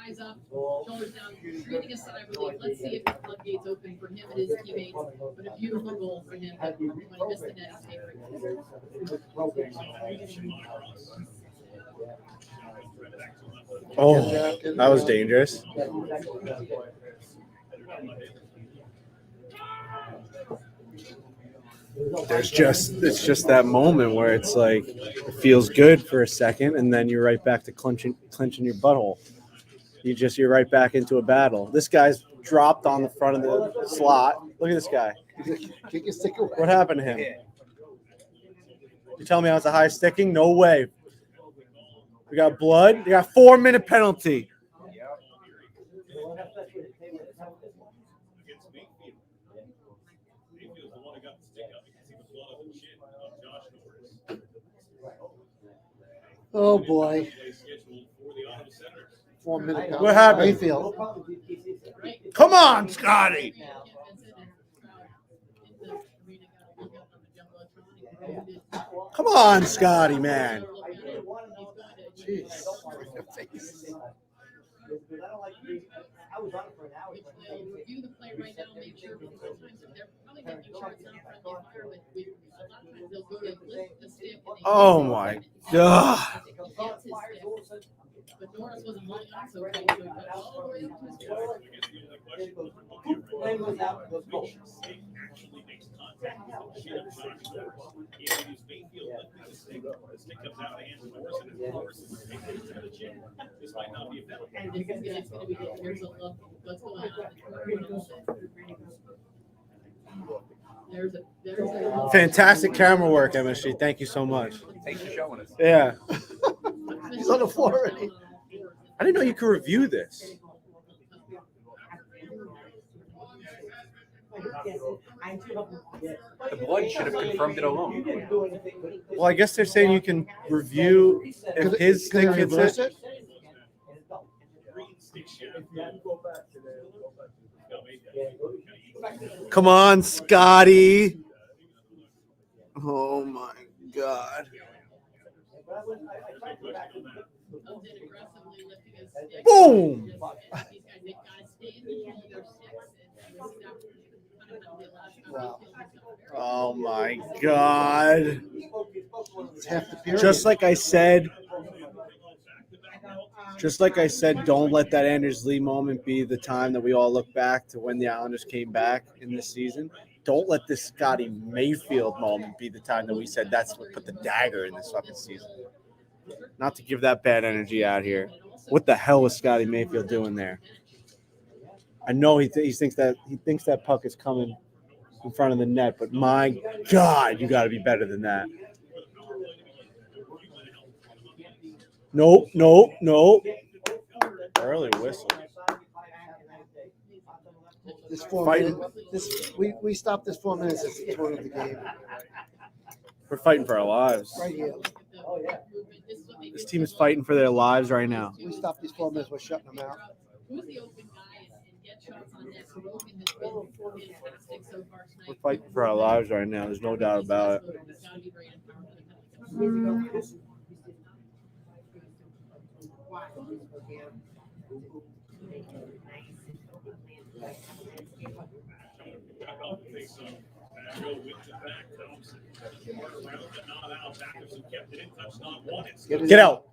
eyes up, shoulders down, breathing a sigh of relief. Let's see if the floodgates open for him and his teammates. But a beautiful goal for him. But when he missed the net, he's favorite.
Oh, that was dangerous. It's just that moment where it's like it feels good for a second, and then you're right back to clenching your butthole. You're right back into a battle. This guy's dropped on the front of the slot. Look at this guy.
Kick your stick away.
What happened to him? You tell me I was a high sticking? No way. We got blood. You got 4-minute penalty.
Against Mayfield. Mayfield's the one who got the stick up. You can see the blood on the chin of Josh Norris.
Oh, boy.
Play scheduled for the Ottawa Senators.
4-minute penalty.
What happened?
Mayfield.
Come on, Scotty. Come on, Scotty, man.
Jeez.
Review the play right now, make sure because sometimes they're probably making sure it's not friendly fire, but a lot of times they'll go to lift the stick. And they
Oh my God.
That's his stick. But Norris wasn't holding on so tight, so he got all the way up to his chest.
Actually makes contact with the chin of Josh Norris. If it's Mayfield lifting the stick comes out of the hands of Norris, and if Norris is taking it to the chin, this might not be a penalty.
And this is going to be good. Here's a look. What's going on? There's a
Fantastic camera work, MSG. Thank you so much.
Thanks for showing us.
Yeah.
He's on the floor already.
I didn't know you could review this.
The blood should have confirmed it alone.
Well, I guess they're saying you can review if his
Could they
stick hits
reverse
it.
it?
Come on, Scotty. Oh my God. Boom.
Wow.
Oh my God.
It's half the period.
Just like I said, don't let that Anders Lee moment be the time that we all look back to when the Islanders came back in this season. Don't let this Scotty Mayfield moment be the time that we said that's what put the dagger in this fucking season. Not to give that bad energy out here. What the hell was Scotty Mayfield doing there? I know he thinks that puck is coming in front of the net, but my God, you got to be better than that. Nope. Early whistle.
This 4
Fighting.
minutes. We stopped this 4 minutes as the total of the game.
We're fighting for our lives.
Right here.
This team is fighting for their lives right now.
We stopped these 4 minutes. We're shutting them out.
We're fighting for our lives right now. There's no doubt about it. Get out.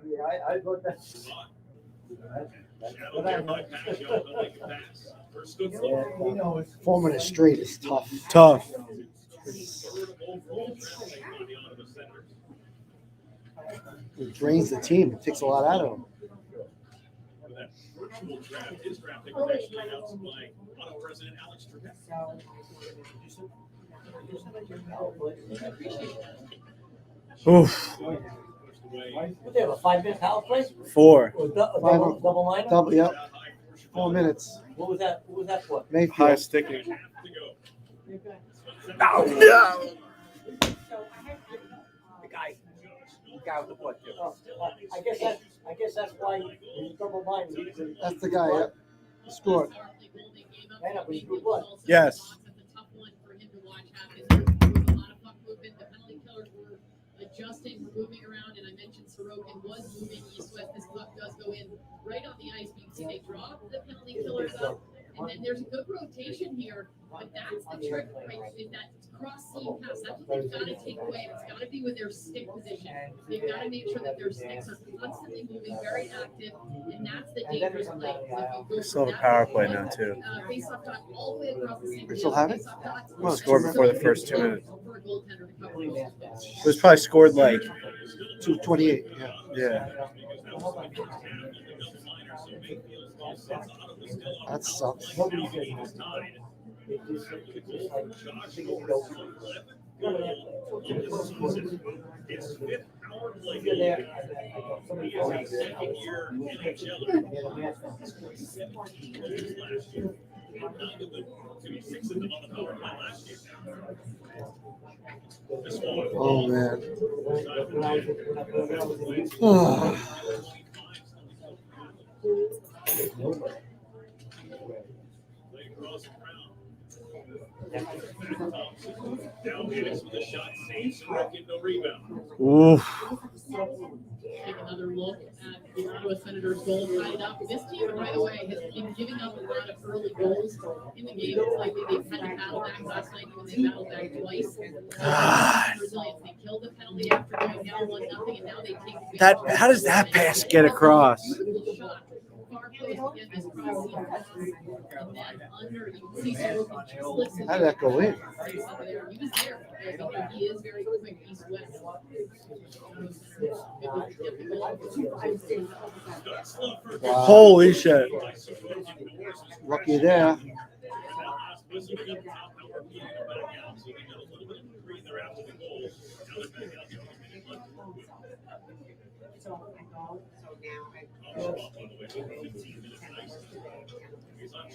Yeah, 4 minutes straight is tough.
Tough.
It drains the team. It takes a lot out of them.
Oof.
What they have, a 5-minute power play?
4.
Or double minor?
Double, yep. 4 minutes.
What was that for?
High
Mayfield.
sticking.
The guy with the blood. I guess that's why he's double minded.
That's the guy, yep. He scored.
Yes.
Adjusting, moving around, and I mentioned Sorokin was moving east-west. This puck does go in right on the ice. You can see they drop the penalty killers up, and then there's a good rotation here. But that's the trick, right? Is that cross-seam pass. That's what they've got to take away. It's got to be with their stick position. They've got to make sure that their sticks are constantly moving, very active, and that's the dangerous play.
We still have a power play now, too.
Face-off dot all the way across the seam.
We still have it?
We scored before the first 2 minutes. It was probably scored like
2:28. Yeah.
Yeah.
That sucks. Oh man.
Oof.
Take another look at the Ottawa Senators' goal tied up. This team, by the way, has been giving up a lot of early goals in the game. It's like they've had to battle back last night when they battled back twice. Brazilians, they killed the penalty after going down 1-0, and now they take
That how does that pass get across?
beautiful shot. Far post again, this cross seam pass, and then under, you can see Sorokin just lifts
How did that go in?
He was there. He is very quick east-west.
Wow.
Holy shit.
Lucky there.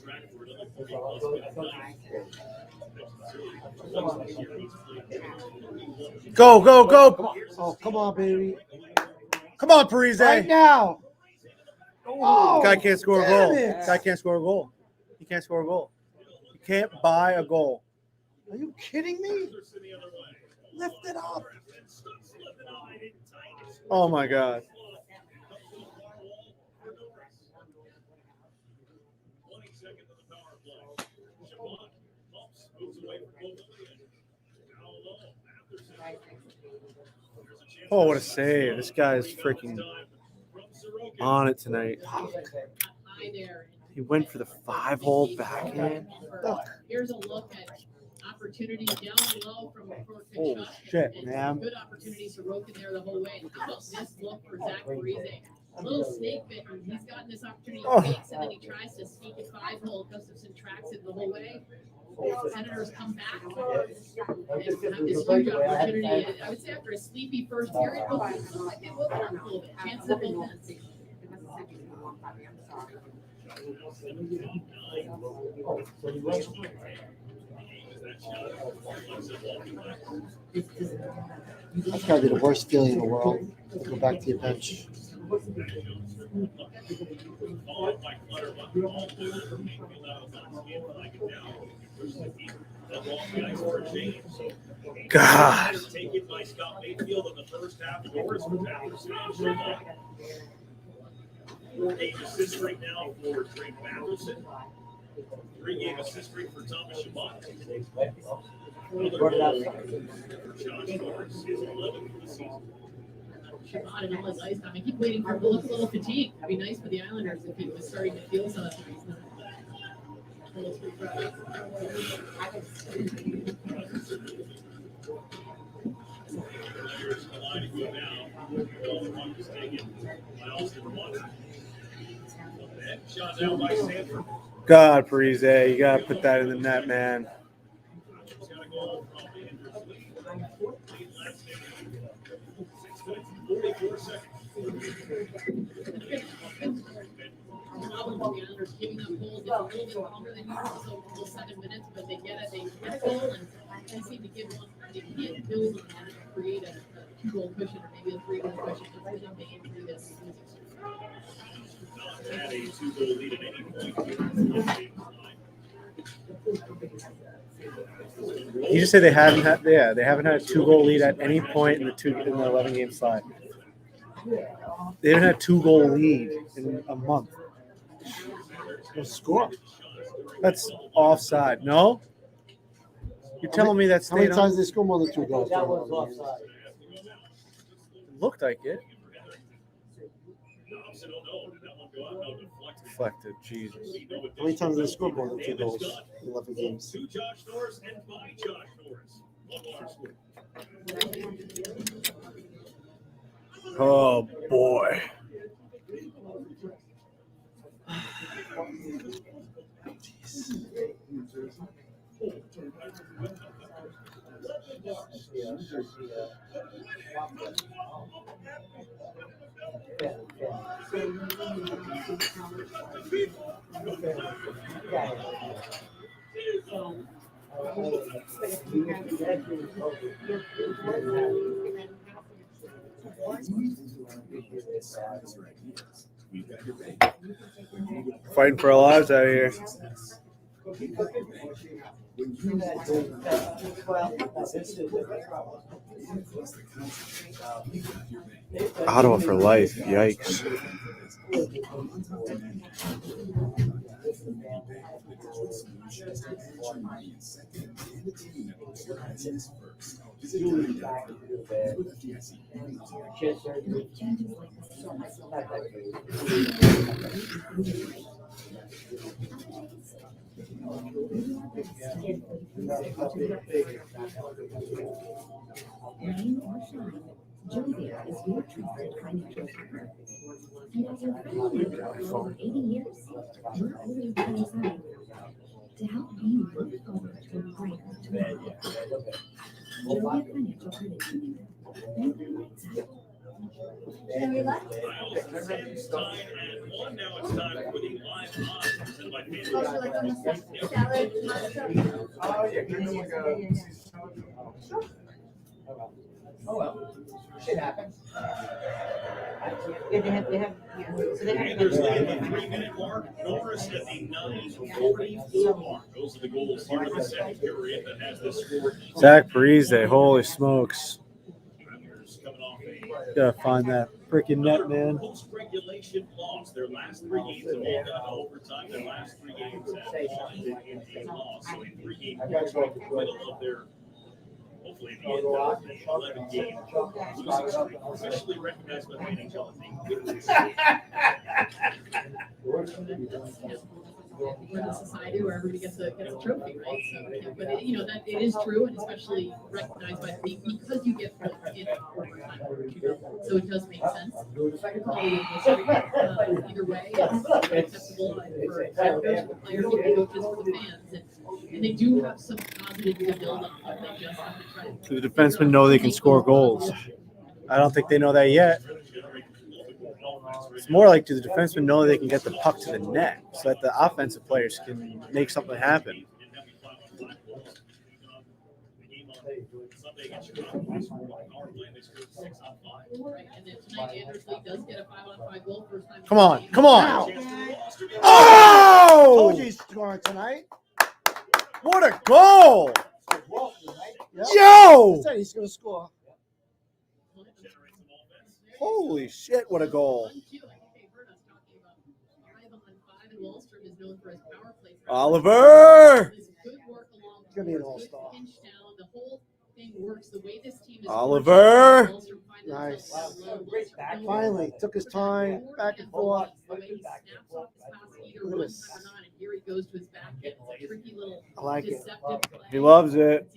track for another 40+ minutes.
Go, go, go.
Oh, come on, baby.
Come on, Parise.
Right now. Oh,
Guy can't score a
damn
goal.
it.
Guy can't score a goal. He can't score a goal. You can't buy a goal.
Are you kidding me? Lift it up.
Oh, my God. Oh, what a save. This guy is freaking on it tonight.
High there.
He went for the 5-hole backhand.
Here's a look at opportunities down low from
Oh,
Kachuk.
shit,
And
man.
good opportunities to rope in there the whole way. And how about this look for Zach Parise? A little snake bit. He's gotten this opportunity
Oh.
fakes, and then he tries to sneak a 5-hole. Gustafson tracks it the whole way. Senators come back and have this huge opportunity. I would say after a sleepy first period, but I think they will come a little bit. Chances of both ends.
That's got to be the worst feeling in the world. To go back to your bench.
God.
Taken by Scott Mayfield in the first half. Doors for Patterson. 8 assist right now for Drake Patterson. 3-game assist rate for Thomas Shabbat. Another goal for Josh Norris. His 11th for the season.
Shabbat and all his ice time. I keep waiting for him to look a little fatigued. It'd be nice for the Islanders if he was starting to feel some of that.
Here's the line to go now. The one was taken by Austin Watson. Shot down by Sanford.
God, Parise, you got to put that in the net, man.
He's got a goal from the Andrews lead. Lead last game. 6 minutes and 44 seconds.
Problem with the Islanders giving up goals. It's a little bit longer than usual, so 7 minutes, but they get a goal, and they seem to give one. They can't build on that and create a 2-goal cushion or maybe a 3-goal cushion. It's been a main for this.
Not had a 2-goal lead at any point.
You just say they haven't had, yeah, they haven't had a 2-goal lead at any point in the 11-game slide. They haven't had a 2-goal lead in a month.
No score.
That's offside. No? You're telling me that
How many
stayed
times
on?
did they score more than 2 goals?
That was offside.
It looked like it. Deflected. Jesus.
How many times did they score more than 2 goals in 11 games?
2 Josh Norris and by Josh Norris. One more score.
Oh, boy. Fighting for our lives out here. Ottawa for life. Yikes.
Rain or shine, Julia is your trusted financial partner. And as your friend for over 80 years, we're always by your side to help you move forward to a greater tomorrow. Julia Financial Credit Union. Bank on your side.
Now it's time for the live odds presented by
Also, like on the salad, pasta.
Oh, yeah, give them like a.
Oh, well, shit happens.
Yeah, they have, yeah. So they have.
Andersley at the 3-minute mark, Norris at the 9:44 mark. Those are the goals here in the second period that has this score.
Zach Parise, holy smokes.
Islanders coming off a
Gotta find that freaking net, man.
post-regulation loss. Their last 3 games have all gone to overtime. Their last 3 games have won a loss. So a 3-game loss right in the middle of their, hopefully, the end of the 11-game losing streak. Officially recognized by the NHL as a winning streak.
We're in a society where everybody gets a trophy, right? So, yeah, but that it is true, and especially recognized by the league because you get points in overtime. So it does make sense. Either way, it's acceptable for players, for coaches, for the fans, and they do have some positives to build on, but they just have to try to.
The defensemen know they can score goals. I don't think they know that yet. It's more like, do the defensemen know they can get the puck to the net so that the offensive players can make something happen? Come on, come on. Oh!
Told you he's scoring tonight.
What a goal!
Yep.
Yo!
I said he's going to score.
Holy shit, what a goal. Oliver!
He's going to be an all-star.
Oliver!
Nice. Finally, took his time, back and forth. Look at this.
Here he goes to his back. It's a tricky little
I like it.
deceptive play.
He loves it.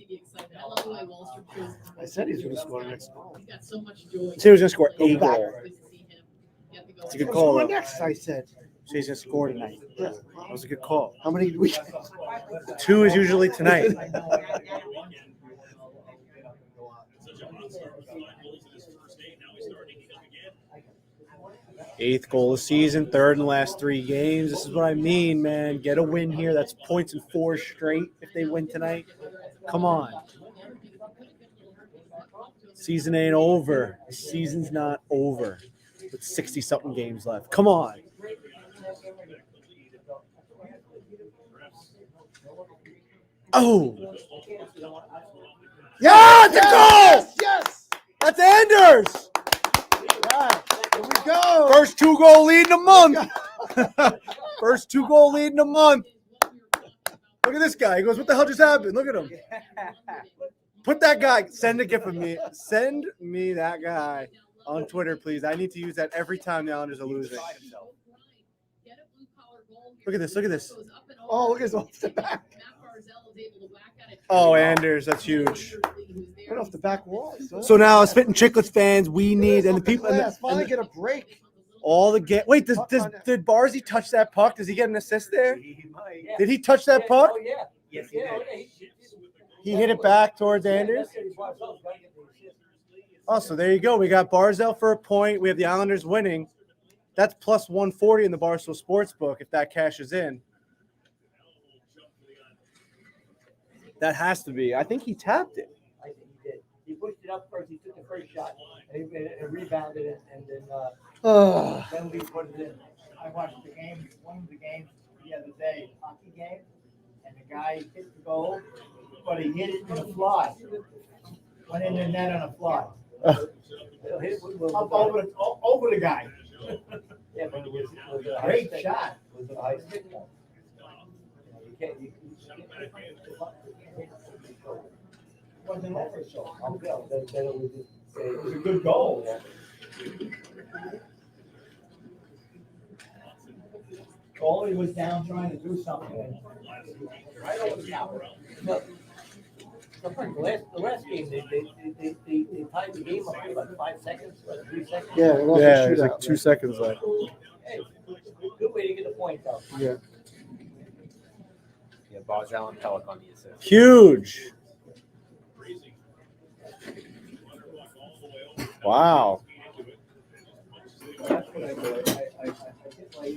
I love the way Wallstrom shows.
I said he's going to score next goal.
He's got so much joy.
He was going to score 8 goals. It's a good
He's
call,
going
though.
next, I said.
So he's going to score tonight. That was a good call.
How many did we get?
2 is usually tonight. Eighth goal of the season, third in the last 3 games. This is what I mean, man. Get a win here. That's points in 4 straight if they win tonight. Come on. Season ain't over. The season's not over with 60-something games left. Come on. Oh. Yeah, it's a goal!
Yes!
That's Anders!
Yeah, here we go.
First 2-goal lead in a month. First 2-goal lead in a month. Look at this guy. He goes, what the hell just happened? Look at him. Put that guy. Send a gift of me. Send me that guy on Twitter, please. I need to use that every time the Islanders are losing. Look at this. Look at this.
Oh, look at his off the back.
Oh, Anders. That's huge.
Right off the back wall.
So now, Spittin' Chicklets fans, we need, and the people,
finally get a break.
all the get. Wait, did Barzy touch that puck? Does he get an assist there? Did he touch that puck?
Oh, yeah. Yes, he did.
He hit it back towards Anders. Oh, so there you go. We got Barzell for a point. We have the Islanders winning. That's plus 140 in the Barstool Sports book if that cashes in. That has to be. I think he tapped it.
I think he did. He pushed it up first. He took the first shot and rebounded it, and then we put it in.
I watched the game, one of the games the other day, hockey game, and the guy hit the goal, but he hit it in a fly. Went in the net on a fly. Up over the guy.
Yeah, but it was a
Great shot.
It was a high stick.
Wasn't over so.
It
was a good goal. Goalie was down trying to do something. Right over the top.
The last game, they tied the game up in like 5 seconds, or 3 seconds.
Yeah,
There's like 2 seconds left.
Hey, good way to get the point though.
Yeah.
Yeah, Barzell and Pellick on the assist.
Huge. Wow.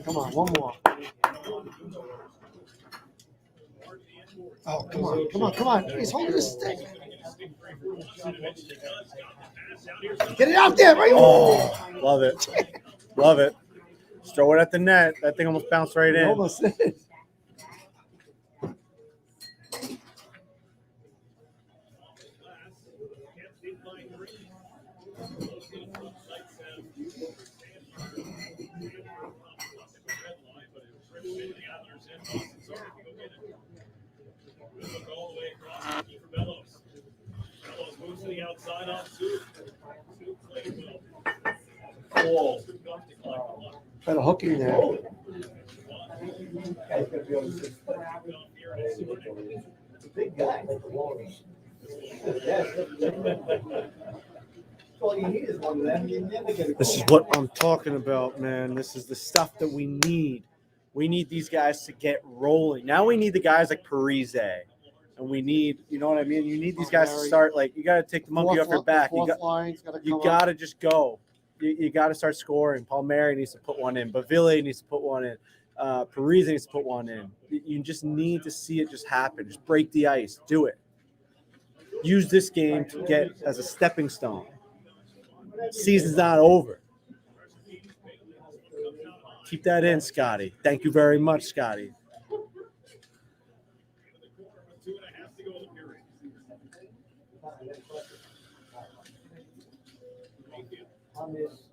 Come on, one more. Oh, come on, come on, come on. He's holding the stick. Get it out there, right?
Oh, love it. Love it. Just throw it at the net. That thing almost bounced right
He
in.
almost did.
Moves to the outside off Soup. Soup played well.
Got a hook in there.
Big guy. All you need is one of them. You never get a
This is what I'm talking about, man. This is the stuff that we need. We need these guys to get rolling. Now we need the guys like Parise. And we need, you know what I mean? You need these guys to start, like, you got to take the monkey off your back. You got to just go. You got to start scoring. Palmieri needs to put one in. Bavile needs to put one in. Parise needs to put one in. You just need to see it just happen. Just break the ice. Do it. Use this game to get as a stepping stone. Season's not over. Keep that in, Scotty. Thank you very much, Scotty.
on this.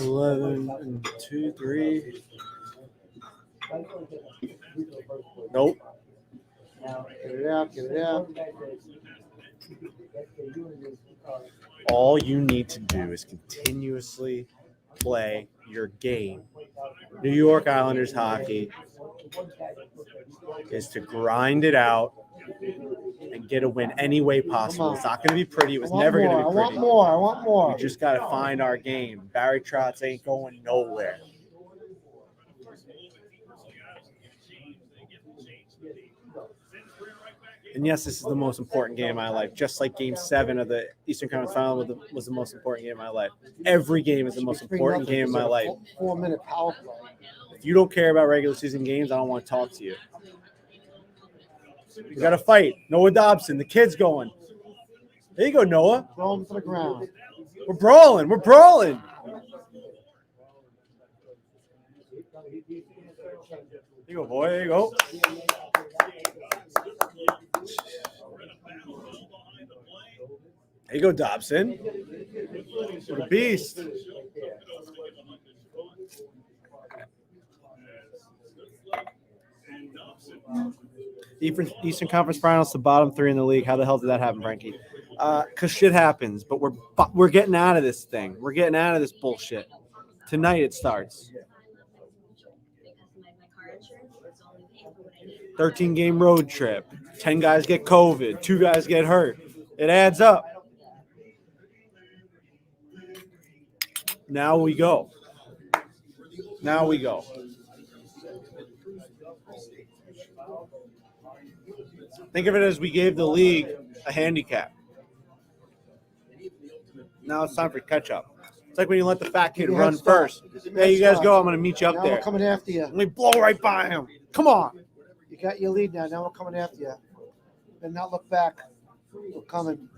11 and 2, 3. Nope.
Get it out, get it out.
All you need to do is continuously play your game. New York Islanders hockey is to grind it out and get a win any way possible. It's not going to be pretty. It was never going to be pretty.
I want more.
We just got to find our game. Barry Trotz ain't going nowhere. And yes, this is the most important game of my life. Just like Game 7 of the Eastern Conference Final was the most important game of my life. Every game is the most important game of my life.
4-minute power play.
If you don't care about regular season games, I don't want to talk to you. We got to fight. Noah Dobson, the kid's going. There you go, Noah.
Throw him to the ground.
We're brawling. We're brawling. There you go, boy. There you go. There you go, Dobson. What a beast. Eastern Conference Finals, the bottom 3 in the league. How the hell did that happen, Frankie? Because shit happens, but we're getting out of this thing. We're getting out of this bullshit. Tonight it starts. 13-game road trip. 10 guys get COVID. 2 guys get hurt. It adds up. Now we go. Now we go. Think of it as we gave the league a handicap. Now it's time for catch-up. It's like when you let the fat kid run first. Hey, you guys go. I'm going to meet you up
Now
there.
we're coming after you.
Let me blow right by him. Come on.
You got your lead now. Now we're coming after you. And not look back. We're coming.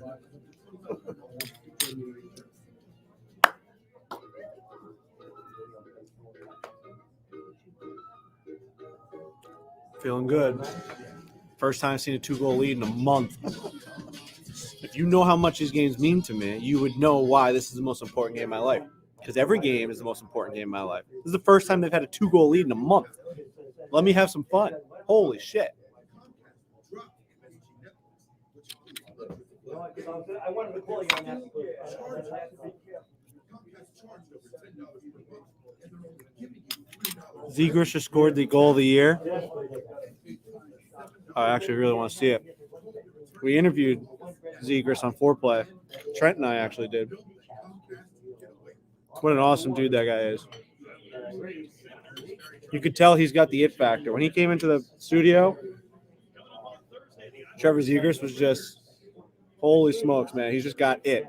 Feeling good. First time I've seen a 2-goal lead in a month. If you know how much these games mean to me, you would know why this is the most important game of my life. Because every game is the most important game of my life. This is the first time they've had a 2-goal lead in a month. Let me have some fun. Holy shit.
I wanted to call you on that.
Zegras just scored the goal of the year. I actually really want to see it. We interviewed Zegras on Foreplay. Trent and I actually did. What an awesome dude that guy is. You could tell he's got the it factor. When he came into the studio, Trevor Zegras was just, holy smokes, man. He's just got it.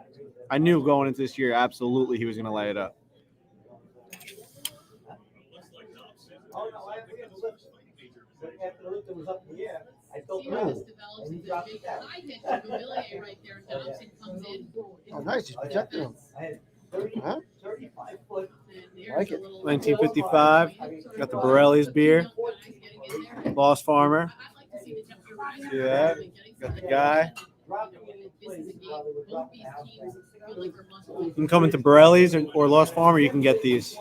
I knew going into this year, absolutely, he was going to lay it up.
Oh, no, we have a lift. But after the lift was up in the air, I built
See
the
how
room.
this develops into a big high hit to Borrelli right there. Dobson comes in.
Oh, nice. He's protecting him.
I had 30,
Huh?
35 foot.
And
Like
there's
it.
a little.
1955. Got the Borrelli's beer. Lost Farmer.
I'd like to see the temperature rise.
See that? Got the guy.
This is a game. Both these teams feel like they're must win.
You can come into Borrelli's or Lost Farmer. You can get these.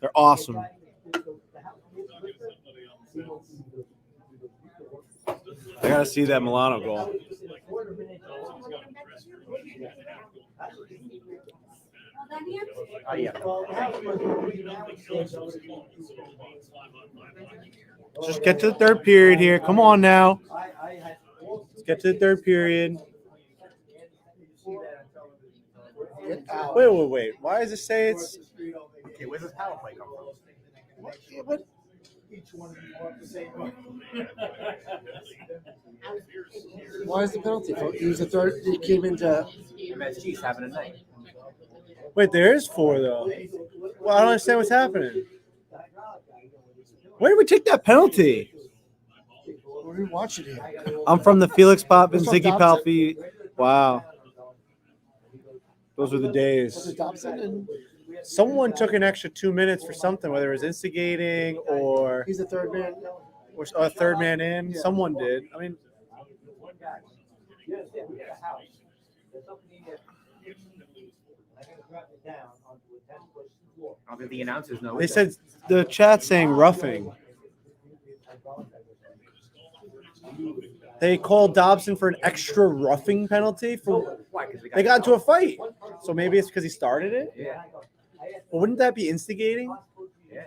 They're awesome. I gotta see that Milano goal. Just get to the third period here. Come on now. Let's get to the third period. Wait. Why does it say it's?
Okay, where's this power play come from?
Why is the penalty? He was the third. He came into.
MSG's having a night.
Wait, there is 4 though. Well, I don't understand what's happening. Where did we take that penalty?
What are we watching here?
I'm from the Felix Pop and
What's up,
Ziggy
Dobson?
Palfi. Wow. Those were the
Was
days.
it Dobson? And
Someone took an extra 2 minutes for something, whether it was instigating or
he's the third man.
a third man in. Someone did. I mean,
I don't think the announcers know.
they said the chat saying roughing. They called Dobson for an extra roughing penalty for
Why? 'Cause
they got into a fight. So maybe it's because he started it.
Yeah.
Well, wouldn't that be instigating?
Yeah.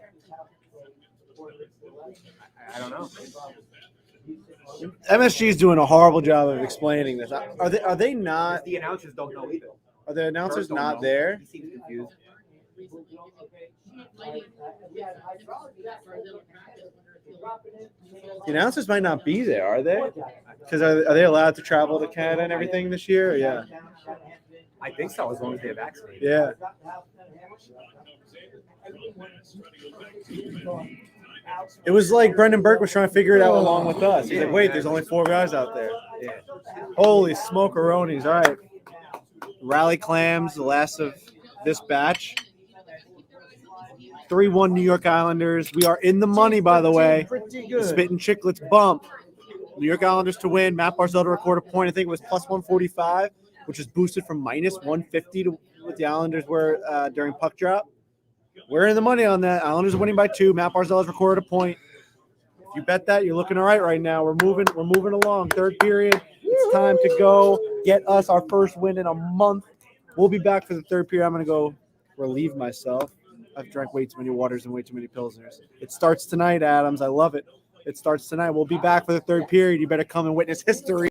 I don't know.
MSG is doing a horrible job of explaining this. Are they not?
The announcers don't know either.
Are the announcers
Don't
not
know.
there?
He seems confused.
The announcers might not be there, are they? Because are they allowed to travel to Canada and everything this year? Or yeah.
I think so, as long as they're vaccinated.
Yeah. It was like Brendan Burke was trying to figure it out along with us. He's like, wait, there's only 4 guys out there.
Yeah.
Holy smokeronis. All right. Rally Clams, the last of this batch. 3-1 New York Islanders. We are in the money, by the way.
Pretty
The
good.
Spit and Chicklets bump. New York Islanders to win. Matt Barzell to record a point. I think it was plus 145, which is boosted from minus 150 to what the Islanders were during puck drop. We're in the money on that. Islanders are winning by 2. Matt Barzell has recorded a point. If you bet that, you're looking all right now. We're moving along. Third period. It's time to go get us our first win in a month. We'll be back for the third period. I'm going to go relieve myself. I've drank way too many waters and way too many Pilsners. It starts tonight, Adams. I love it. It starts tonight. We'll be back for the third period. You better come and witness history.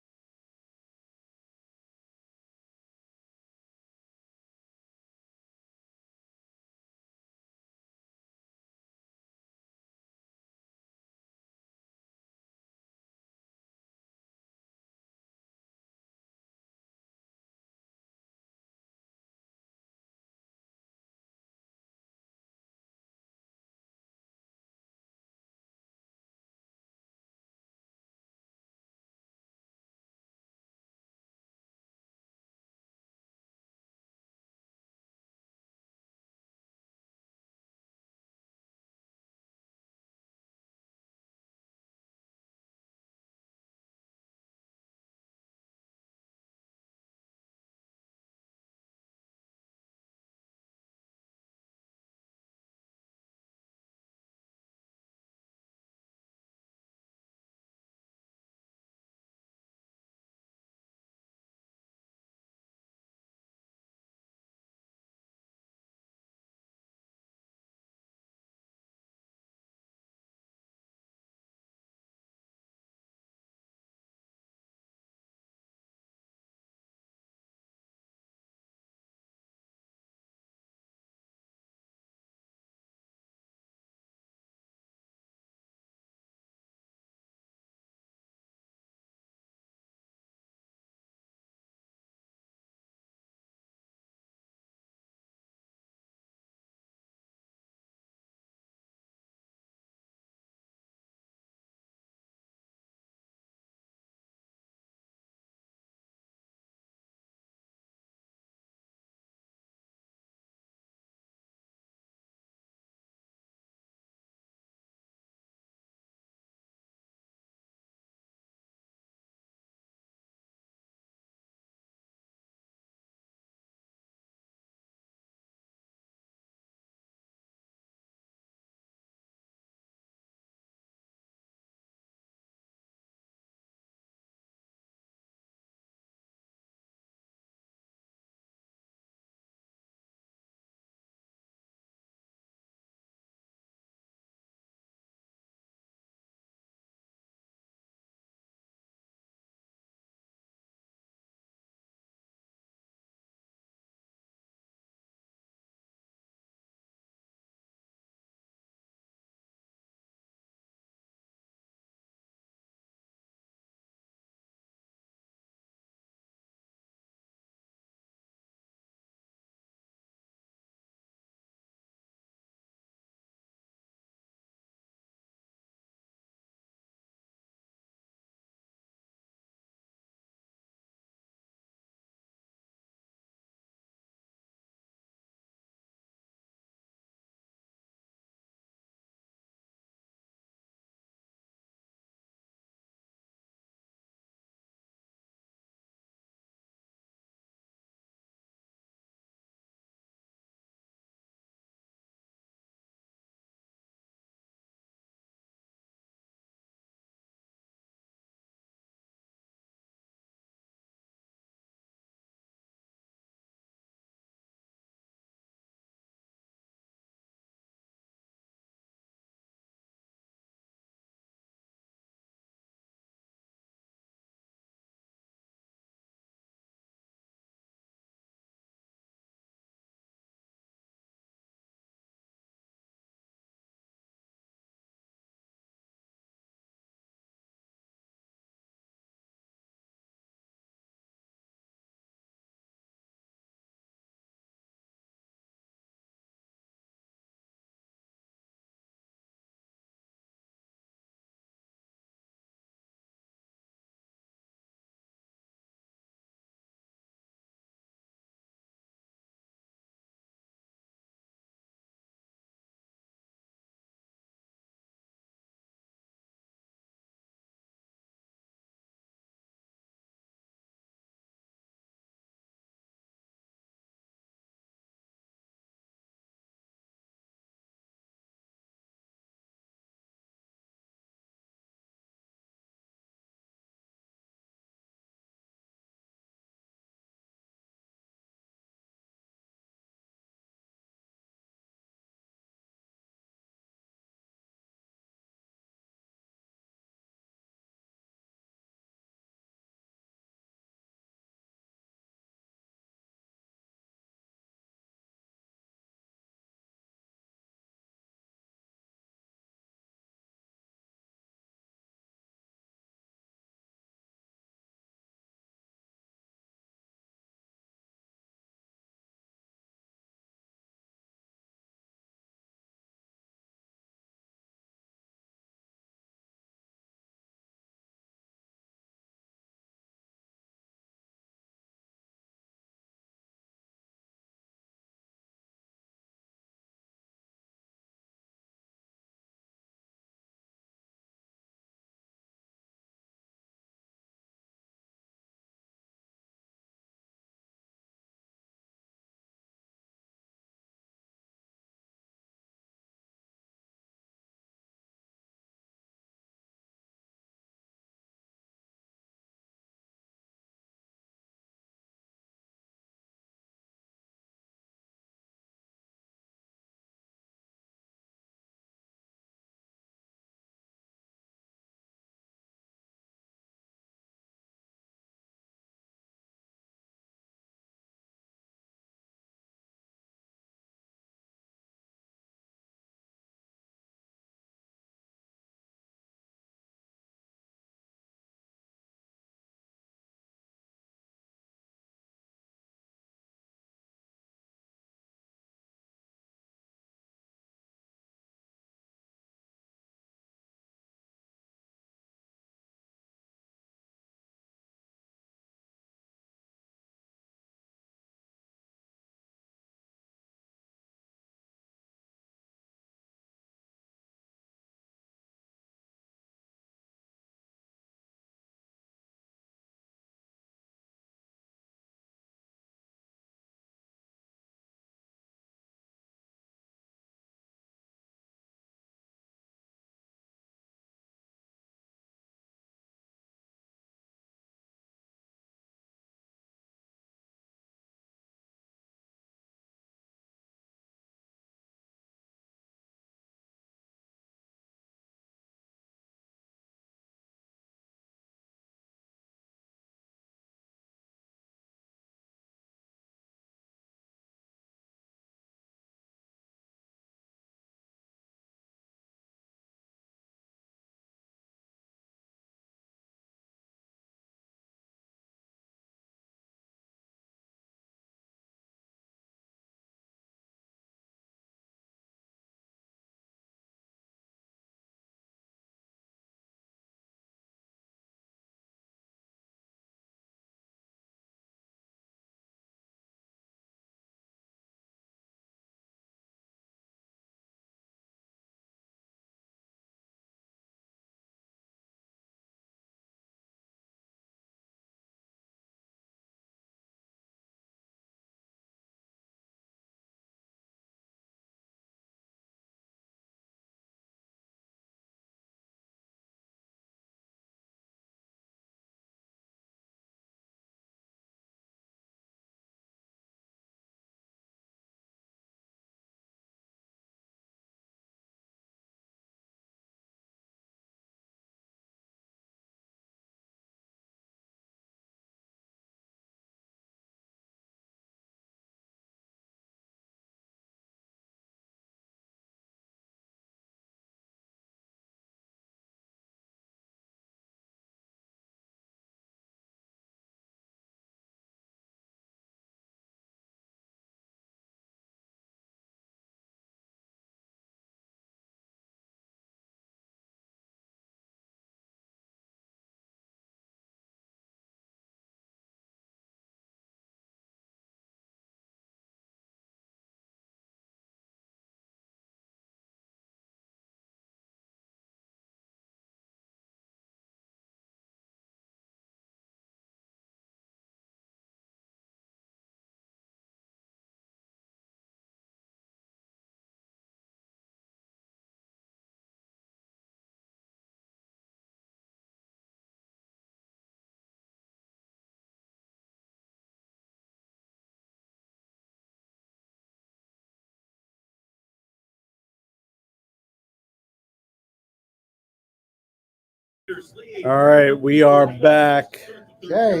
All right, we are back.
Okay.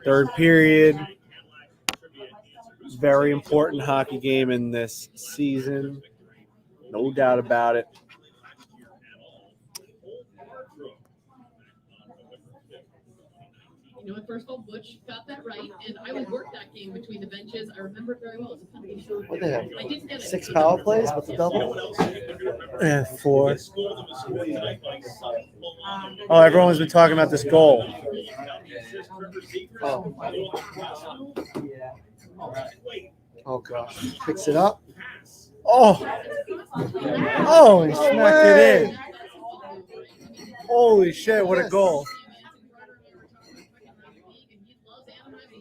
Third period. Very important hockey game in this season. No doubt about it.
You know what? First of all, Butch got that right, and I would work that game between the benches. I remember it very well. It was a fun game.
What they have?
I didn't get it.
6 power plays with the double?
And 4. Oh, everyone's been talking about this goal.
Oh. Oh, gosh. Picks it up.
Oh, he smacked it in. Holy shit, what a goal.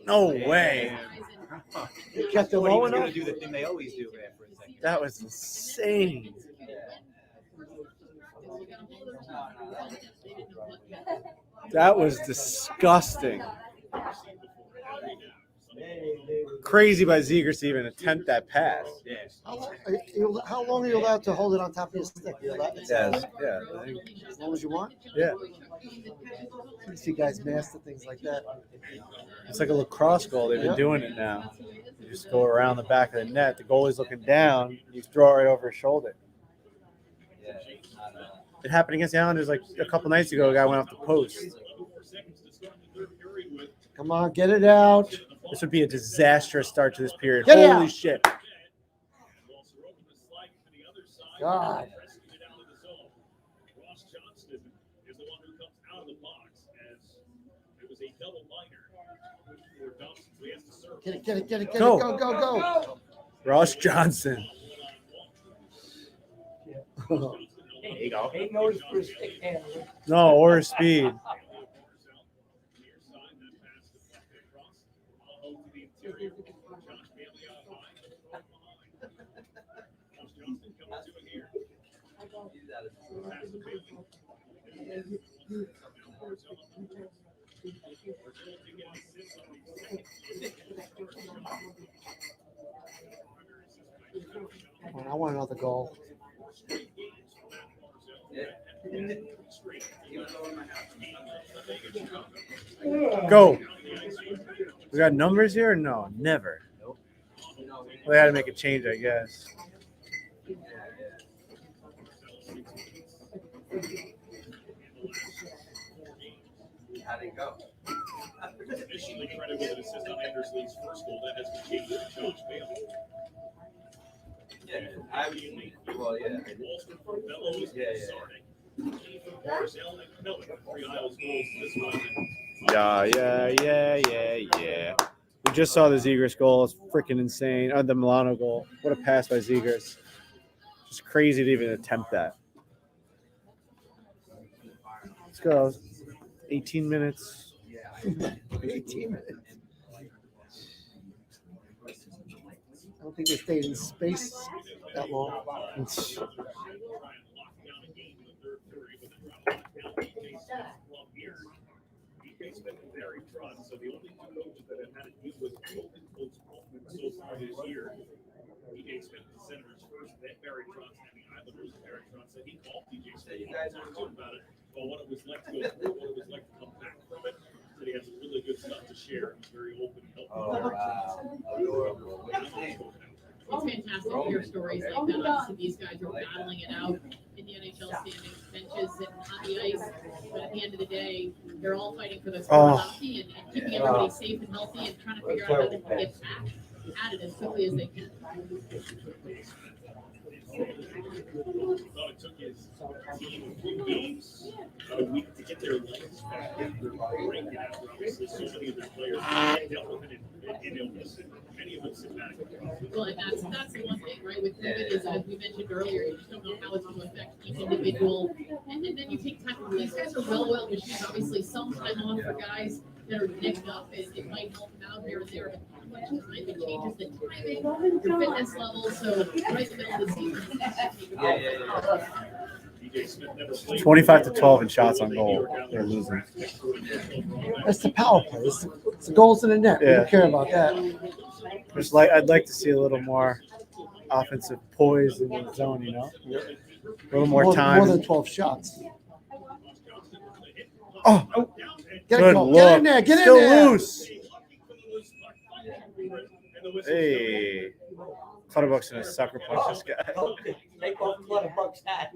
No way.
You kept it low enough?
Do the thing they always do there for a second.
That was insane. That was disgusting. Crazy by Zegers to even attempt that pass.
How long are you allowed to hold it on top of your stick? You're allowed,
Yeah.
as long as you want?
Yeah.
You see guys master things like that.
It's like a lacrosse goal. They've been doing it now. You just go around the back of the net. The goalie's looking down. You throw it right over his shoulder. It happened against the Islanders like a couple nights ago. A guy went off the post.
Come on, get it out.
This would be a disastrous start to this period.
Get it
Holy
out.
shit.
God. Get it.
Go.
Go.
Ross Johnson.
There you go.
Ain't no for stick handling.
No, or speed.
I want another goal.
Go. We got numbers here? No, never. We had to make a change, I guess.
How'd it go?
Additionally credited with an assist on Anderson's first goal that has been changed to Josh Bailey.
Yeah, well, yeah.
Yeah. We just saw the Zegers goal. It's freaking insane. The Milano goal. What a pass by Zegers. Just crazy to even attempt that. Let's go. 18 minutes.
18 minutes. I don't think they stayed in space that long.
So the only two coaches that have had to deal with COVID so far this year, DJ Smith, the Senators first, then Barry Trotz, and the Islanders. Barry Trotz said he called DJ Smith. You guys are talking about it, but what it was like to go through, what it was like to come back from it. So he has some really good stuff to share. He's very open and helpful.
Oh, wow. Adorable.
It's fantastic to hear stories like that. Obviously, these guys are battling it out in the NHL standings, benches, and on the ice. But at the end of the day, they're all fighting for the hockey and keeping everybody safe and healthy and trying to figure out how they can get back at it as quickly as they can.
Thought it took his team 2 games, about a week to get their legs back after breaking after obviously so many of their players dealt with it in illness. Many of them symptomatic.
Well, and that's the one thing, right? With COVID is, as we mentioned earlier, you just don't know how it's going to affect each individual. And then you take time. These guys are well machines. Obviously, some time off for guys that are nicked up, it might help them out here and there. But how much time it changes the timing, your fitness level. So right in the middle of the season.
Yeah.
25-12 in shots on goal. They're losing.
That's the power play. It's the goals in the net. We don't care about that.
I'd like to see a little more offensive poise in the zone, you know? A little more time.
More than 12 shots.
Oh,
Get
good
it, go.
look.
Get in there. Get
Still
in there.
loose. Hey. Clutterbuck's gonna sucker punch this guy.
Take off Clutterbuck's hat.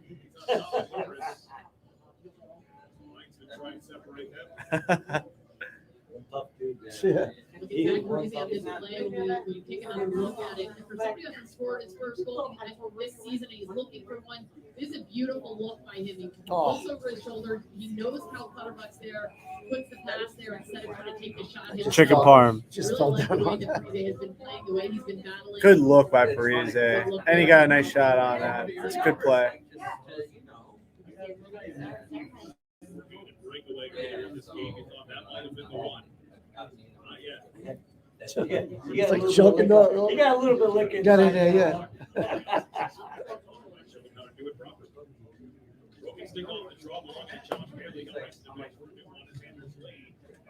Yeah.
It's exactly crazy how this play when you take another look at it. And for somebody who hasn't scored his first goal this season, and he's looking for one. This is a beautiful look by him. He looks over his shoulder. He knows how Clutterbuck's there. Puts the pass there instead of trying to take the shot. himself.
Chicken parm.
Just fell
Really like
down
the way
on
that
that.
Parise has been playing, the way he's been battling.
Good look by Parise. And he got a nice shot on that. It's a good play.
It's like choking up.
You got a little bit of liquor.
Got in there, yeah.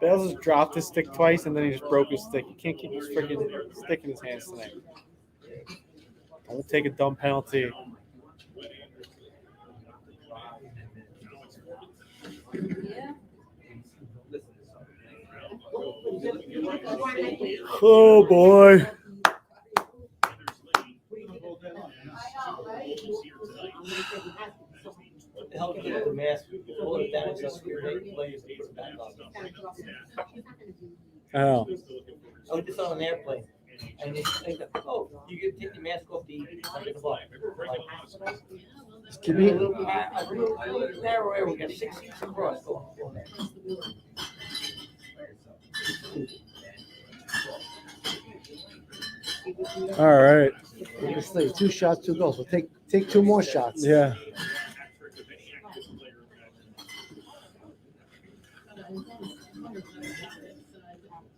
Bales just dropped his stick twice and then he just broke his stick. He can't keep his freaking stick in his hands tonight. I would take a dumb penalty. Oh boy.
What the hell did the mask? Pull it down, just make players put it back on.
Oh.
I was just on an airplane. And they think, oh, you can take the mask off the ball.
Give me
A little narrow area, we got 6 seats across. Go on there.
All right.
Let's say 2 shots, 2 goals. We'll take 2 more shots.
Yeah.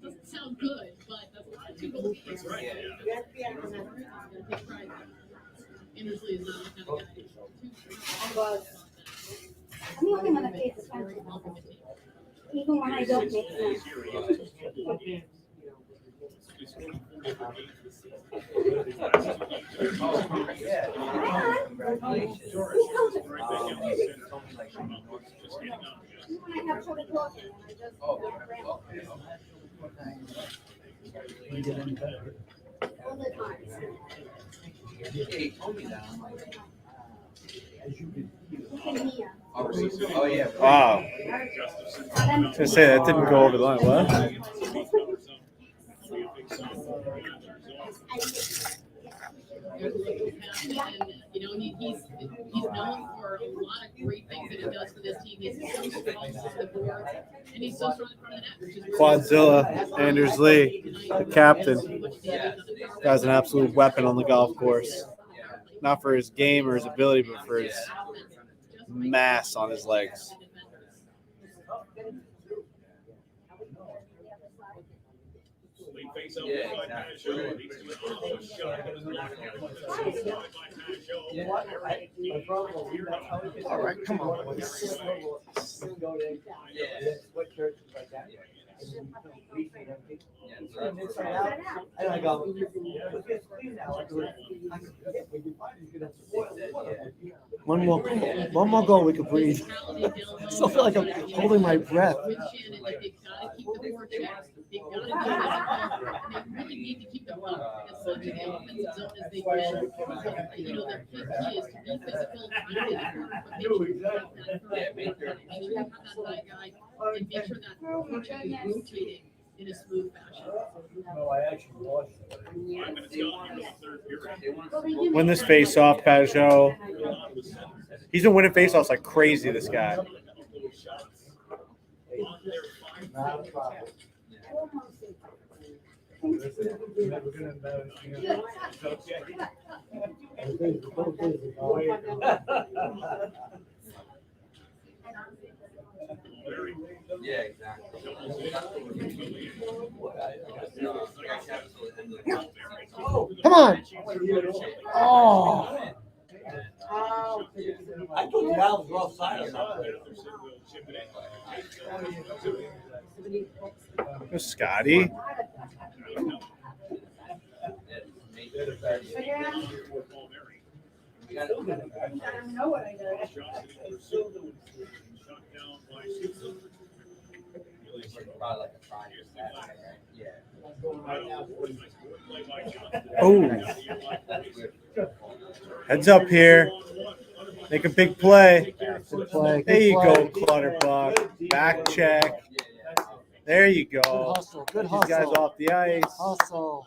Doesn't sound good, but that's a lot of 2 goals. That's right. Anders Lee is not the kind of guy.
I'm looking at the kids' even when I don't make sense.
Oh yeah.
Wow. I was gonna say that didn't go over the line. What?
You know, he's known for a lot of great things that he does for this team. He's so strong off the boards, and he's so strong in front of the net. Which is
Quadzilla, Anders Lee, the captain. Guy's an absolute weapon on the golf course. Not for his game or his ability, but for his mass on his legs.
All right, come on, boys.
And I go,
One more goal, we could breathe. I still feel like I'm holding my breath.
With Shannon, like they've got to keep the board checked. They've got to be physical. They really need to keep the puck as much in the offensive zone as they can. You know, their key is to be physical, try to get the but make sure you have that first make sure you have that high guy, and make sure that forecheck is rotating in a smooth fashion.
no, I actually lost
Win this face-off, Pajot. He's been winning face-offs like crazy, this guy.
Not a problem.
Yeah, exactly.
Come on. Oh.
I told you Al was offside or something.
There's Scotty. Oh, heads up here. Make a big play.
Good play. Good
There you
play.
go, Clutterbuck. Back check. There you
Good
go.
hustle. Good
These guys
hustle.
off the ice.
Hustle.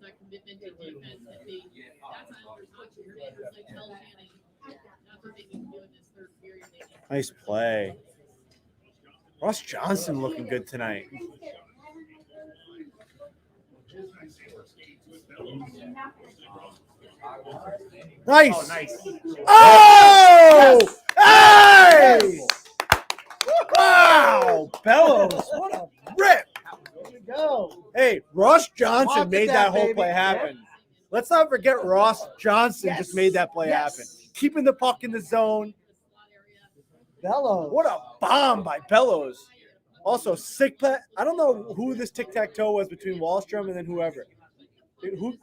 It's that commitment to defense that they, that's Islanders coaching did. It's like tell Channing, that's what they need to do in this third period. They need to
Nice play. Ross Johnson looking good tonight. Nice. Oh! Hey! Wow! Bellows. What a rip.
There we go.
Hey, Ross Johnson
Walk it
made
down,
that whole
baby.
play happen. Let's not forget Ross Johnson just made that play happen. Keeping the puck in the zone.
Bellows.
What a bomb by Bellows. Also, sick play. I don't know who this tic-tac-toe was between Wallstrom and then whoever. Who?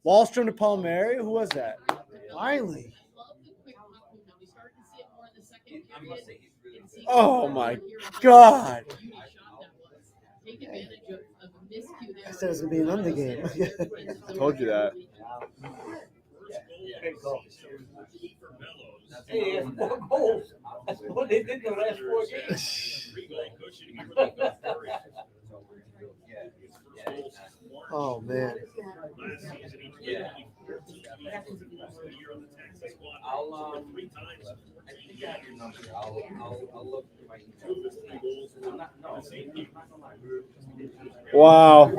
Wallstrom to Palmieri? Who was that?
Finally.
Oh, my God.
I said it was going to be an under game.
I told you that.
Hey, 4 goals. That's what they did the last 4 games.
Oh, man.
Wow.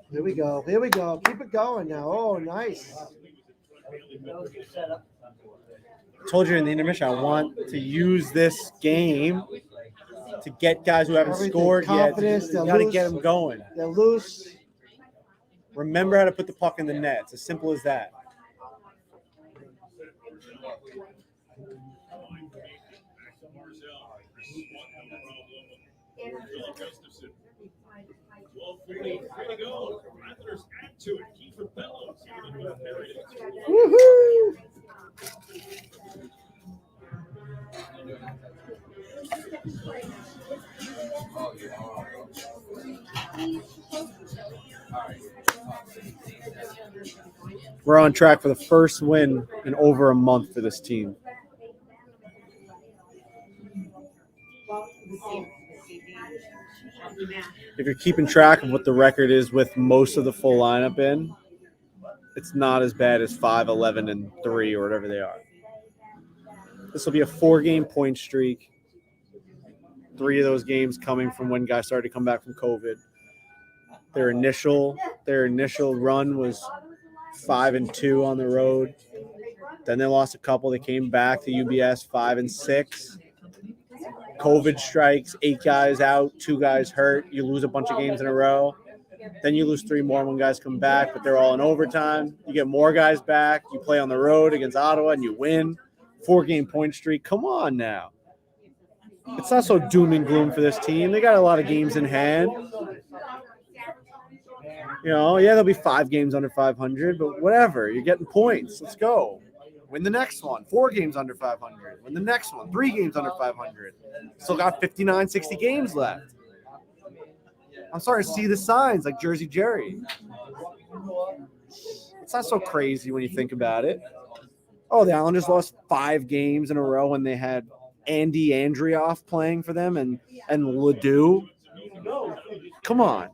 Here we go. Here we go. Keep it going now. Oh, nice.
Told you in the intermission, I want to use this game to get guys who haven't
Everything,
scored yet.
confidence,
You
they're
got to
loose.
get them going.
They're loose.
Remember how to put the puck in the net. It's as simple as that.
Woohoo!
We're on track for the first win in over a month for this team. If you're keeping track of what the record is with most of the full lineup in, it's not as bad as 5-11-3 or whatever they are. This will be a 4-game point streak. 3 of those games coming from when guys started to come back from COVID. Their initial run was 5-2 on the road. Then they lost a couple. They came back to UBS 5-6. COVID strikes, 8 guys out, 2 guys hurt. You lose a bunch of games in a row. Then you lose 3 more when guys come back, but they're all in overtime. You get more guys back. You play on the road against Ottawa and you win. 4-game point streak. Come on now. It's not so doom and gloom for this team. They got a lot of games in hand. You know, yeah, there'll be 5 games under 500, but whatever. You're getting points. Let's go. Win the next one. 4 games under 500. Win the next one. 3 games under 500. Still got 59, 60 games left. I'm starting to see the signs like Jersey Jerry. It's not so crazy when you think about it. Oh, the Islanders lost 5 games in a row when they had Andy Andrioff playing for them and Ledoux. Come on.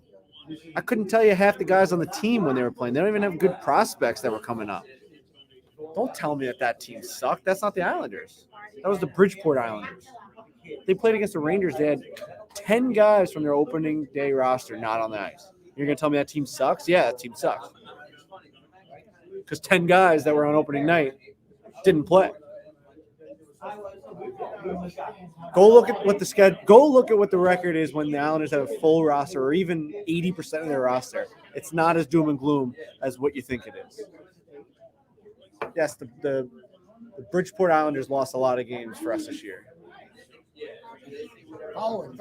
I couldn't tell you half the guys on the team when they were playing. They don't even have good prospects that were coming up. Don't tell me that team sucked. That's not the Islanders. That was the Bridgeport Islanders. They played against the Rangers. They had 10 guys from their opening day roster not on the ice. You're going to tell me that team sucks? Yeah, that team sucks. Because 10 guys that were on opening night didn't play. Go look at what the record is when the Islanders have a full roster or even 80% of their roster. It's not as doom and gloom as what you think it is. Yes, the Bridgeport Islanders lost a lot of games for us this year.
Oh.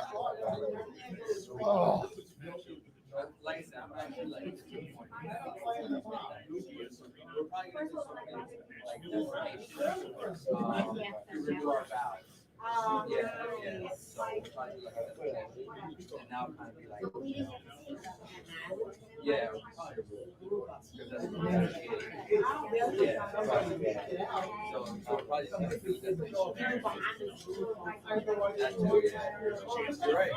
But like I said, I'm actually like, we're probably gonna do something like destination, to renew our vows. Yeah. So we'll probably do like that. And now kind of be like, yeah. Because that's the main gig. Yeah. So I'll probably see the food destination there. That's too, yeah. You're right.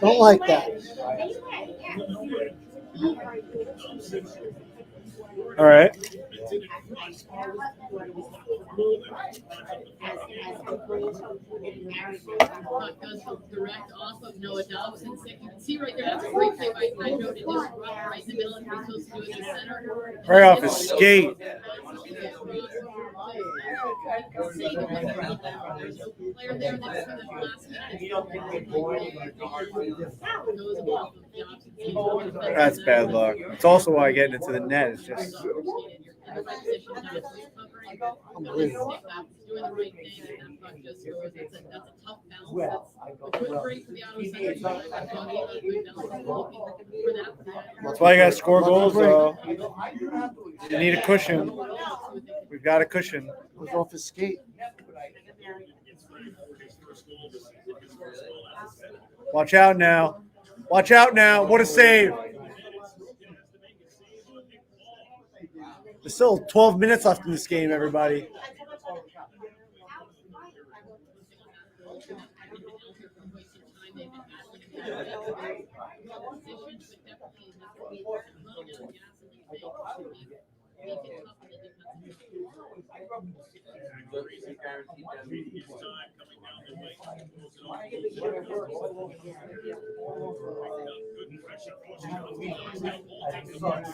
Don't like that.
All right.
Goes direct off of Noah Dobson. You can see right there, that's a great play by Pedro to disrupt right in the middle, and he's supposed to do it in the center.
Right off his skate. That's bad luck. It's also why getting into the net is just
Unbelievable.
Doing the right thing, and that puck just goes. That's a tough balance. It's great for the auto center.
that's why you got to score goals, though. You need a cushion. We've got a cushion.
Was off his skate.
Watch out now. Watch out now. What a save. There's still 12 minutes left in this game, everybody.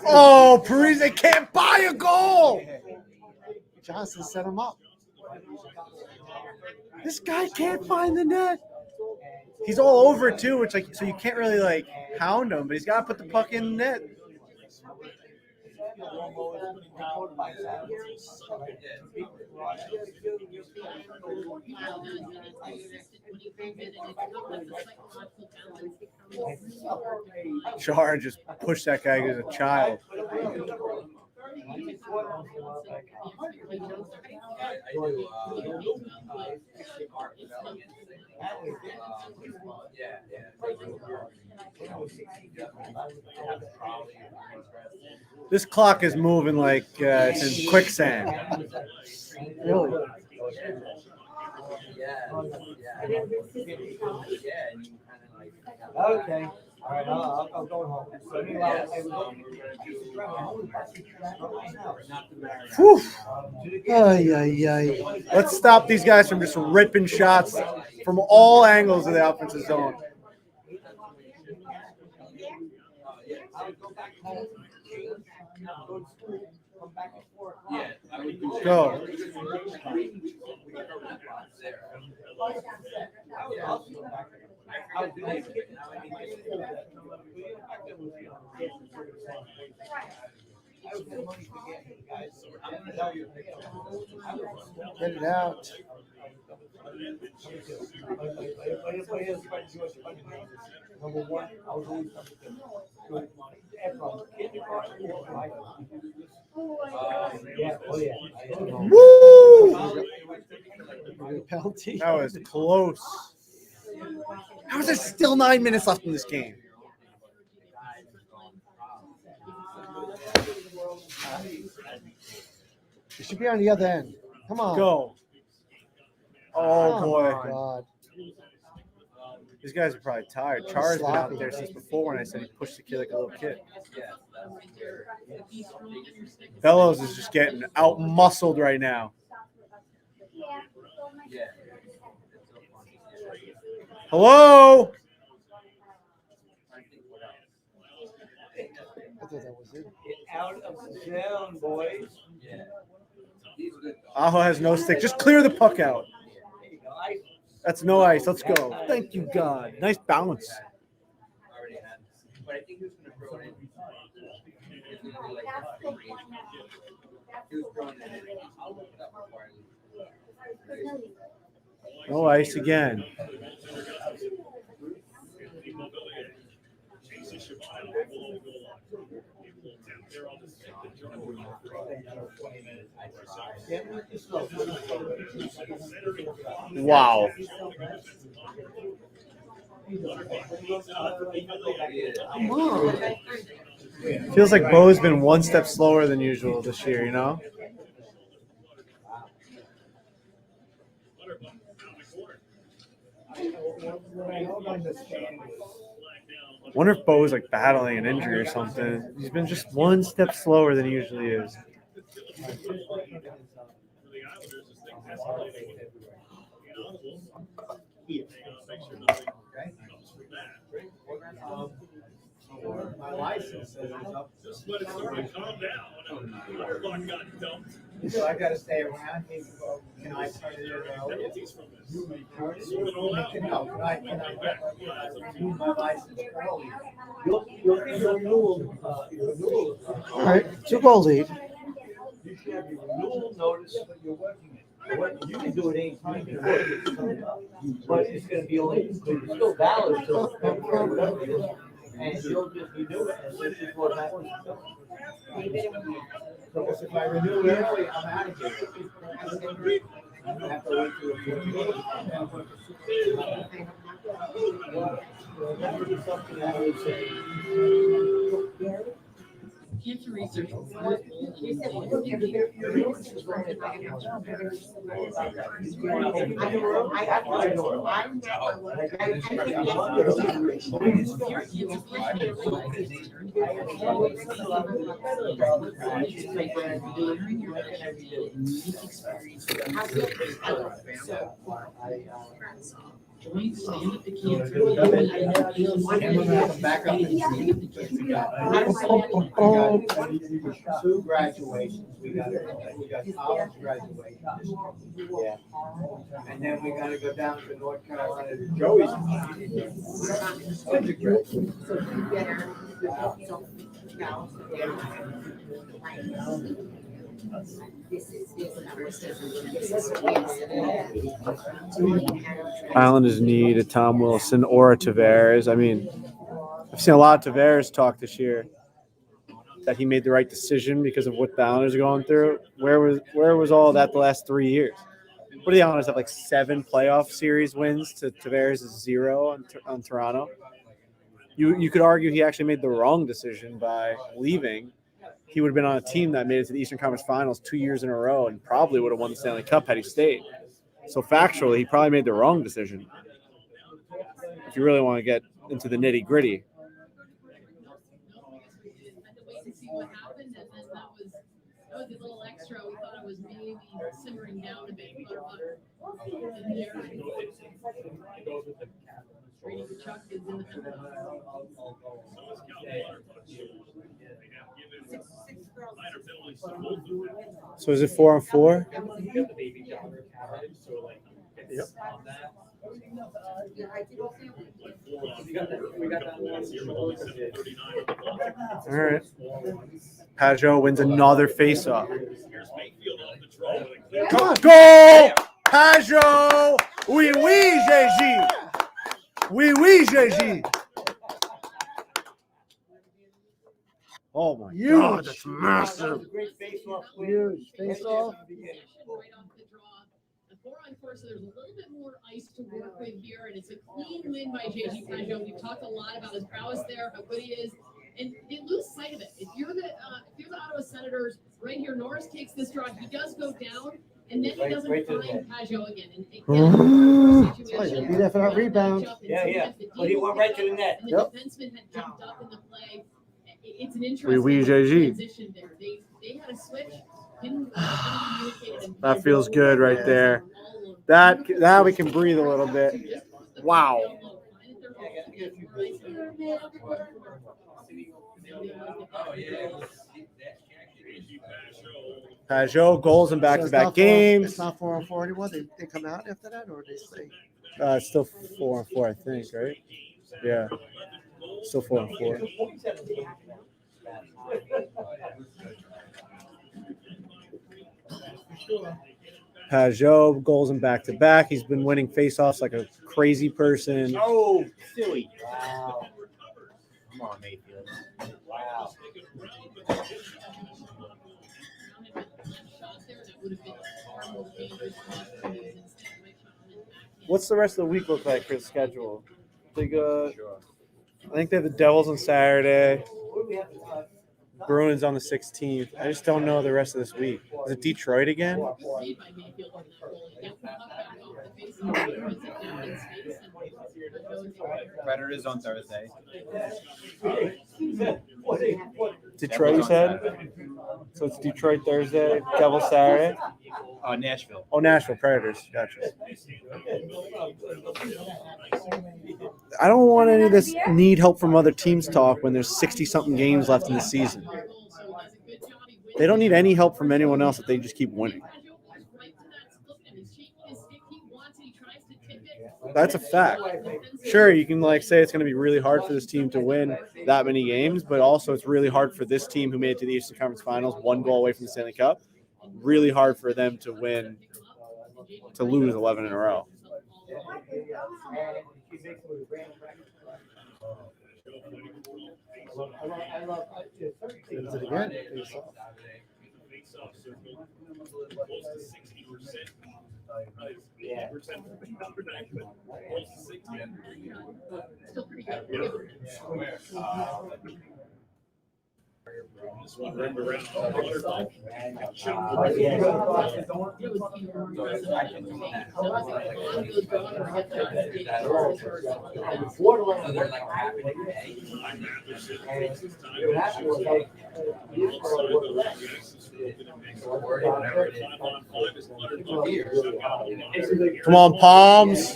Oh, Parise can't buy a goal.
Johnson set him up.
This guy can't find the net. He's all over it too, which like so you can't really like hound him, but he's got to put the puck in the net. Char just pushed that guy as a child. This clock is moving like it's in quicksand.
Really?
Okay. All right, I'll go home. So meanwhile,
Whew.
Ay, ay, ay.
Let's stop these guys from just ripping shots from all angles of the offensive zone. Go.
Get it out.
Number one, I was always number two.
Woo!
Penalty.
That was close. How is there still 9 minutes left in this game?
It should be on the other end. Come on.
Go. Oh, boy.
Oh, God.
These guys are probably tired. Char's been out there since before when I said he pushed the kid like a little kid. Bellows is just getting out-muscled right now. Hello?
I thought that was it.
Get out of the zone, boys.
Aho has no stick. Just clear the puck out. That's no ice. Let's go. Thank you, God. Nice bounce.
He was growing in it. I'll look it up before I leave.
No ice again. Wow.
Come on.
Feels like Bo's been one step slower than usual this year, you know? Wonder if Bo's like battling an injury or something. He's been just one step slower than he usually is.
My license says it's up.
Just let it start to calm down. Waterlock got dumped.
So I gotta stay around. Can I turn it in early?
Penalties from this. Sort it all out.
No, can I renew my license early?
You'll get your renewal,
All right, 2-goal lead.
you should have your renewal notice. You can do it anytime before it gets coming up. But it's gonna be only, it's still valid till February, whatever it is. And you'll just renew it, and this is what happens.
So if I renew early, I'm out of here. I have to wait till that would be something I would say.
Cancer research.
Two graduations, we got college graduations. Yeah. And then we gotta go down to North Carolina to Joey's.
Islanders need a Tom Wilson or a Tavares. I mean, I've seen a lot of Tavares talk this year that he made the right decision because of what the Islanders are going through. Where was all that the last 3 years? What do the Islanders have, like 7 playoff series wins to Tavares' 0 on Toronto? You could argue he actually made the wrong decision by leaving. He would have been on a team that made it to the Eastern Conference Finals 2 years in a row and probably would have won the Stanley Cup had he stayed. So factually, he probably made the wrong decision. If you really want to get into the nitty gritty.
What happened, and then that was a little extra. We thought it was maybe simmering down a bit, but in there, Brady Kachuk is in the
So is it 4-on-4?
Yep.
All right. Pajot wins another faceoff.
Come on.
Goal! Pajot! Oui, oui, Gigi! Oui, oui, Gigi! Oh my God, that's massive.
Great face-off.
Huge face-off.
right off the draw. The 4-on-4, so there's a little bit more ice to work with here, and it's a clean win by JG Pajot. We've talked a lot about his prowess there, how good he is, and they lose sight of it. If you're the Ottawa Senators, right here, Norris takes this draw. He does go down, and then he doesn't find Pajot again. And
Be there for that rebound.
Yeah. But he went right to the net.
And the
Yep.
defenseman had jumped up in the play. It's an interesting
Oui, JG.
transition there. They had a switch. Didn't communicate it.
That feels good right there. That now we can breathe a little bit. Wow. Pajot goals in back-to-back games.
It's not 4-on-4 anymore. They come out after that, or they stay?
It's still 4-on-4, I think, right? Yeah. Still 4-on-4. Pajot goals in back-to-back. He's been winning faceoffs like a crazy person.
Oh, silly.
Wow.
Come on, Mayfield.
Wow.
What's the rest of the week look like for the schedule? I think they have the Devils on Saturday, Bruins on the 16th. I just don't know the rest of this week. Is it Detroit again?
Predators on Thursday.
Detroit, you said? So it's Detroit Thursday, Devils Saturday?
Nashville.
Oh, Nashville Predators. Gotcha. I don't want any of this need help from other teams talk when there's 60-something games left in the season. They don't need any help from anyone else if they just keep winning. That's a fact. Sure, you can say it's going to be really hard for this team to win that many games, but also it's really hard for this team who made it to the Eastern Conference Finals, 1 goal away from the Stanley Cup. Really hard for them to lose 11 in a row.
Is it again?
Yeah.
Come on, Palms.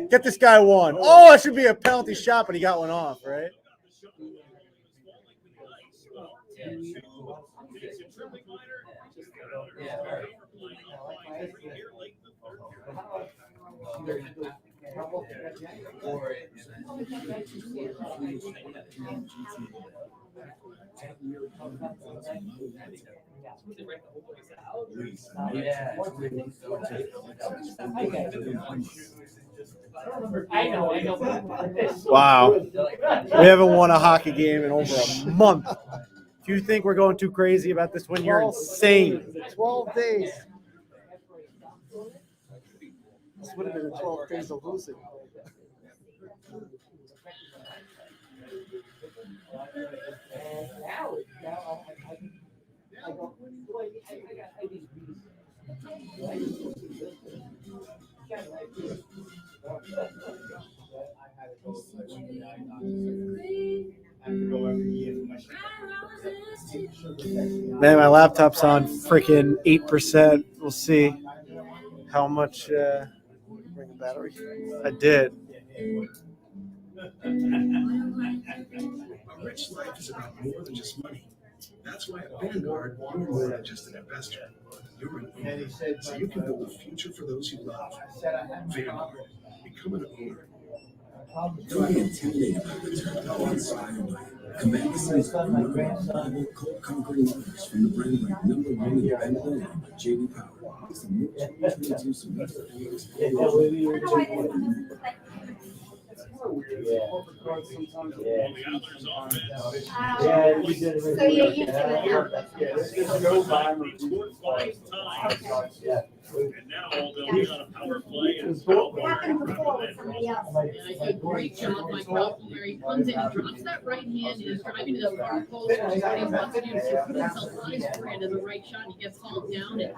Get this guy one. Oh, it should be a penalty shot, but he got one off, right? Wow. We haven't won a hockey game in over a month. If you think we're going too crazy about this win, you're insane.
12 days. This would have been 12 days of losing.
Man, my laptop's on freaking 8%. We'll see how much
Bring a battery.
I did.
A rich life is about more than just money. That's why at Vanguard, you're more than just an investor. You're an owner, so you can build a future for those you love. Vanguard, become an owner.
Don't be intimidated by the term. Inspired by it. Command the size of reliable, cold-conquering orders from the brand like #1 independent and by J.D. Power. It's the most translucent orders.
Yeah, we did.
So you're using it
Yeah.
And now they'll be on a power play. And
What happened before with somebody else?
And I did a great job by Ralph where he comes in, he drops that right hand, and he's driving to the far post, which is what he wants to do, so he puts himself on his forehand as a right shot, and he gets hauled down, and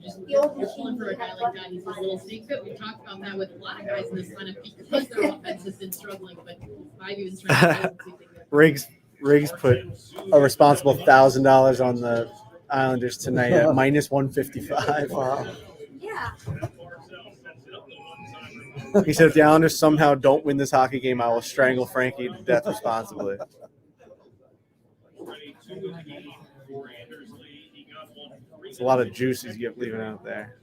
just you're pulling for a guy like that, he's a little snake fit. We talked about that with a lot of guys in this lineup because their offense has been struggling, but I've even tried
Riggs put a responsible $1,000 on the Islanders tonight at minus 155.
Wow.
Yeah.
He said, if the Islanders somehow don't win this hockey game, I will strangle Frankie to death responsibly. It's a lot of juice he's leaving out there.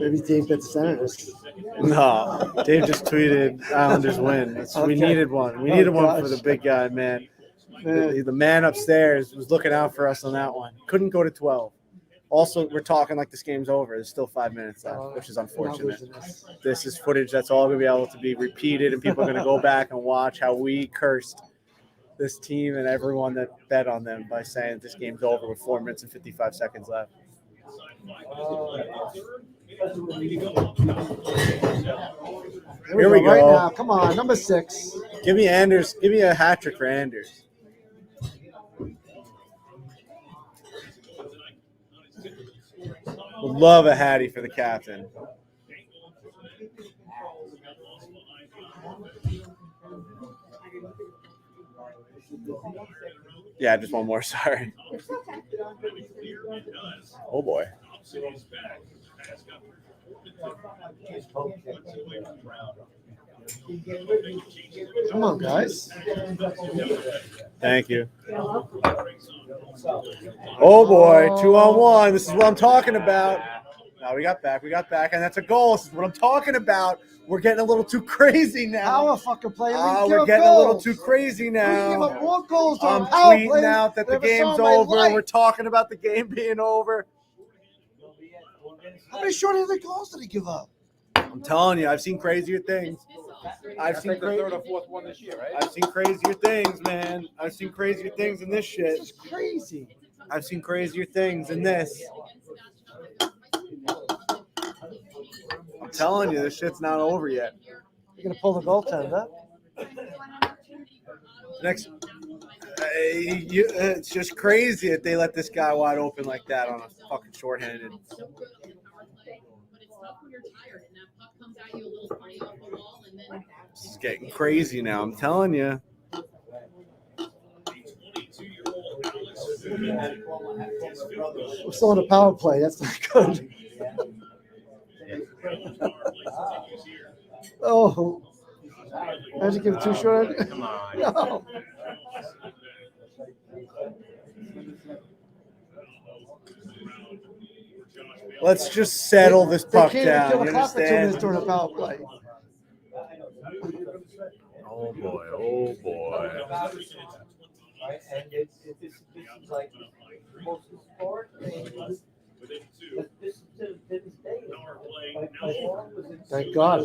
Maybe Dave bet the Senators.
No, Dave just tweeted Islanders win. We needed one. We needed one for the big guy, man. The man upstairs was looking out for us on that one. Couldn't go to 12. Also, we're talking like this game's over. There's still 5 minutes left, which is unfortunate. This is footage that's all going to be able to be repeated, and people are going to go back and watch how we cursed this team and everyone that bet on them by saying this game's over with 4 minutes and 55 seconds left.
Here we go. Right now. Come on, number 6.
Give me Anders. Give me a hat trick for Anders. Would love a hattie for the captain. Yeah, just one more. Sorry. Oh boy.
Come on, guys.
Thank you. Oh boy, 2-on-1. This is what I'm talking about. Now we got back, and that's a goal. This is what I'm talking about. We're getting a little too crazy now.
Power fucking play.
We're getting a little too crazy now.
We give up more goals to
I'm
power
tweeting
play
out that the game's over. We're talking about the game being over.
How many short-handed goals did he give up?
I'm telling you, I've seen crazier things. I've seen
the third or fourth one this year, right?
I've seen crazier things, man. I've seen crazier things than this shit.
It's just crazy.
I've seen crazier things than this. I'm telling you, this shit's not over yet.
You're gonna pull the goaltender.
Next, it's just crazy that they let this guy wide open like that on a fucking shorthanded. This is getting crazy now. I'm telling you.
We're still on a power play. That's not good. Oh. How'd you give it too short?
Come on.
No.
Let's just settle this puck
they
down.
Kill
You
the clock for 2
understand?
minutes during a power play.
Oh boy! Oh boy!
And this is like most historic thing. This is to this day.
Thank God.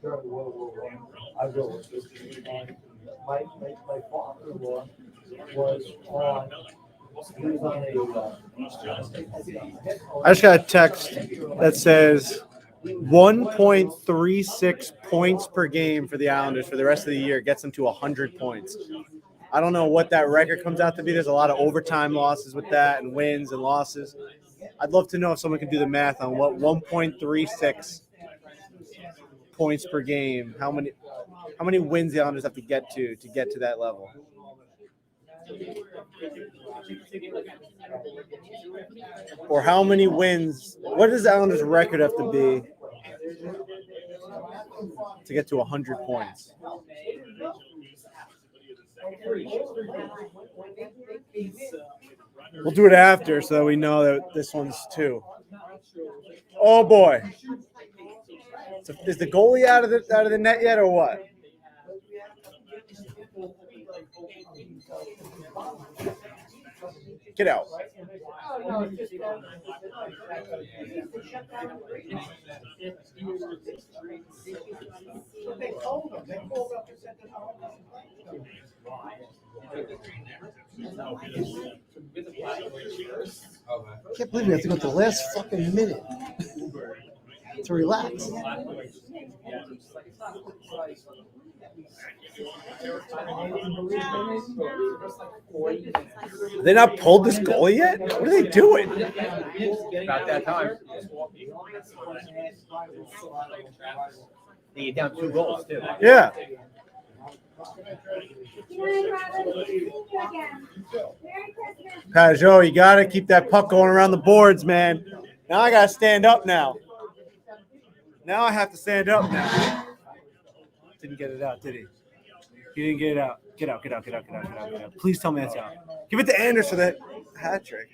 During World War I, I wrote this, and my father-in-law was on.
I just got a text that says 1.36 points per game for the Islanders for the rest of the year gets them to 100 points. I don't know what that record comes out to be. There's a lot of overtime losses with that and wins and losses. I'd love to know if someone can do the math on what 1.36 points per game, how many wins the Islanders have to get to that level. Or how many wins, what does the Islanders' record have to be to get to 100 points? We'll do it after so we know that this one's 2. Oh boy. So is the goalie out of the net yet or what? Get out.
I can't believe we have to go to the last fucking minute to relax.
They not pulled this goalie yet? What are they doing?
About that time. They get down 2 goals, too.
Yeah. Pajot, you got to keep that puck going around the boards, man. Now I got to stand up now. Now I have to stand up now. Didn't get it out, did he? He didn't get it out. Get out. Please tell me that's out. Give it to Anders for that hat trick.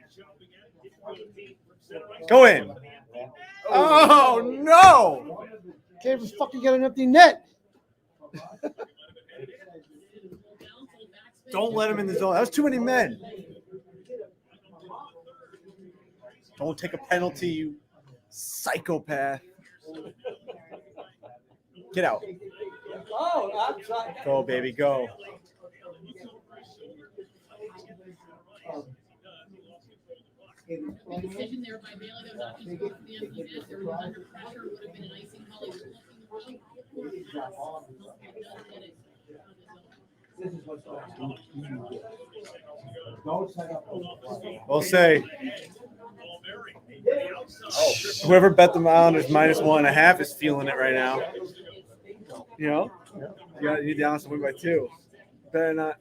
Go in. Oh, no.
Can't even fucking get an empty net.
Don't let him in the zone. That was too many men. Don't take a penalty, you psychopath. Get out.
Oh, I'm sorry.
Go, baby, go.
Big decision there by Bailey, though, not just going for the empty net. There was under pressure, would have been an icing call. He was looking
We'll say whoever bet the Islanders -1.5 is feeling it right now. You know, you need the Islanders to win by 2. Better not.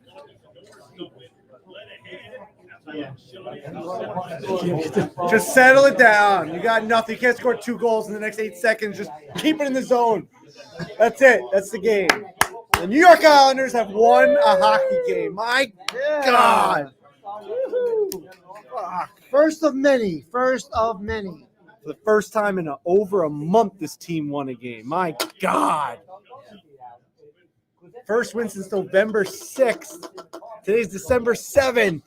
Just settle it down. You got nothing. You can't score 2 goals in the next 8 seconds. Just keep it in the zone. That's it. That's the game. The New York Islanders have won a hockey game. My God.
First of many. First of many.
For the first time in over a month, this team won a game. My God. First win since November 6th. Today's December 7th.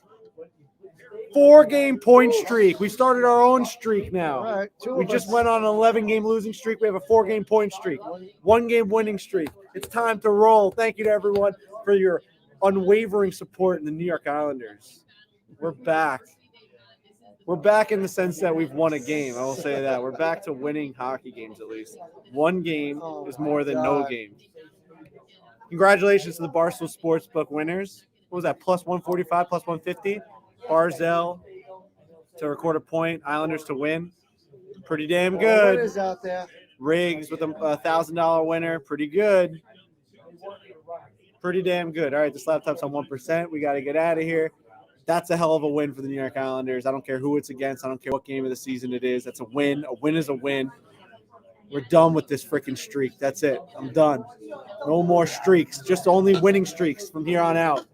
4-game point streak. We started our own streak now.
All right,
We just went on an 11-game losing streak. We have a 4-game point streak. 1-game winning streak. It's time to roll. Thank you to everyone for your unwavering support in the New York Islanders. We're back. We're back in the sense that we've won a game. I will say that. We're back to winning hockey games at least. 1 game is more than no game. Congratulations to the Barstool Sportsbook winners. What was that? Plus 145, plus 150? Barzell to record a point. Islanders to win. Pretty damn good.
Winners out there.
Riggs with a $1,000 winner. Pretty good. Pretty damn good. All right, this laptop's on 1%. We got to get out of here. That's a hell of a win for the New York Islanders. I don't care who it's against. I don't care what game of the season it is. That's a win. A win is a win. We're done with this freaking streak. That's it. I'm done. No more streaks. Just only winning streaks from here on out.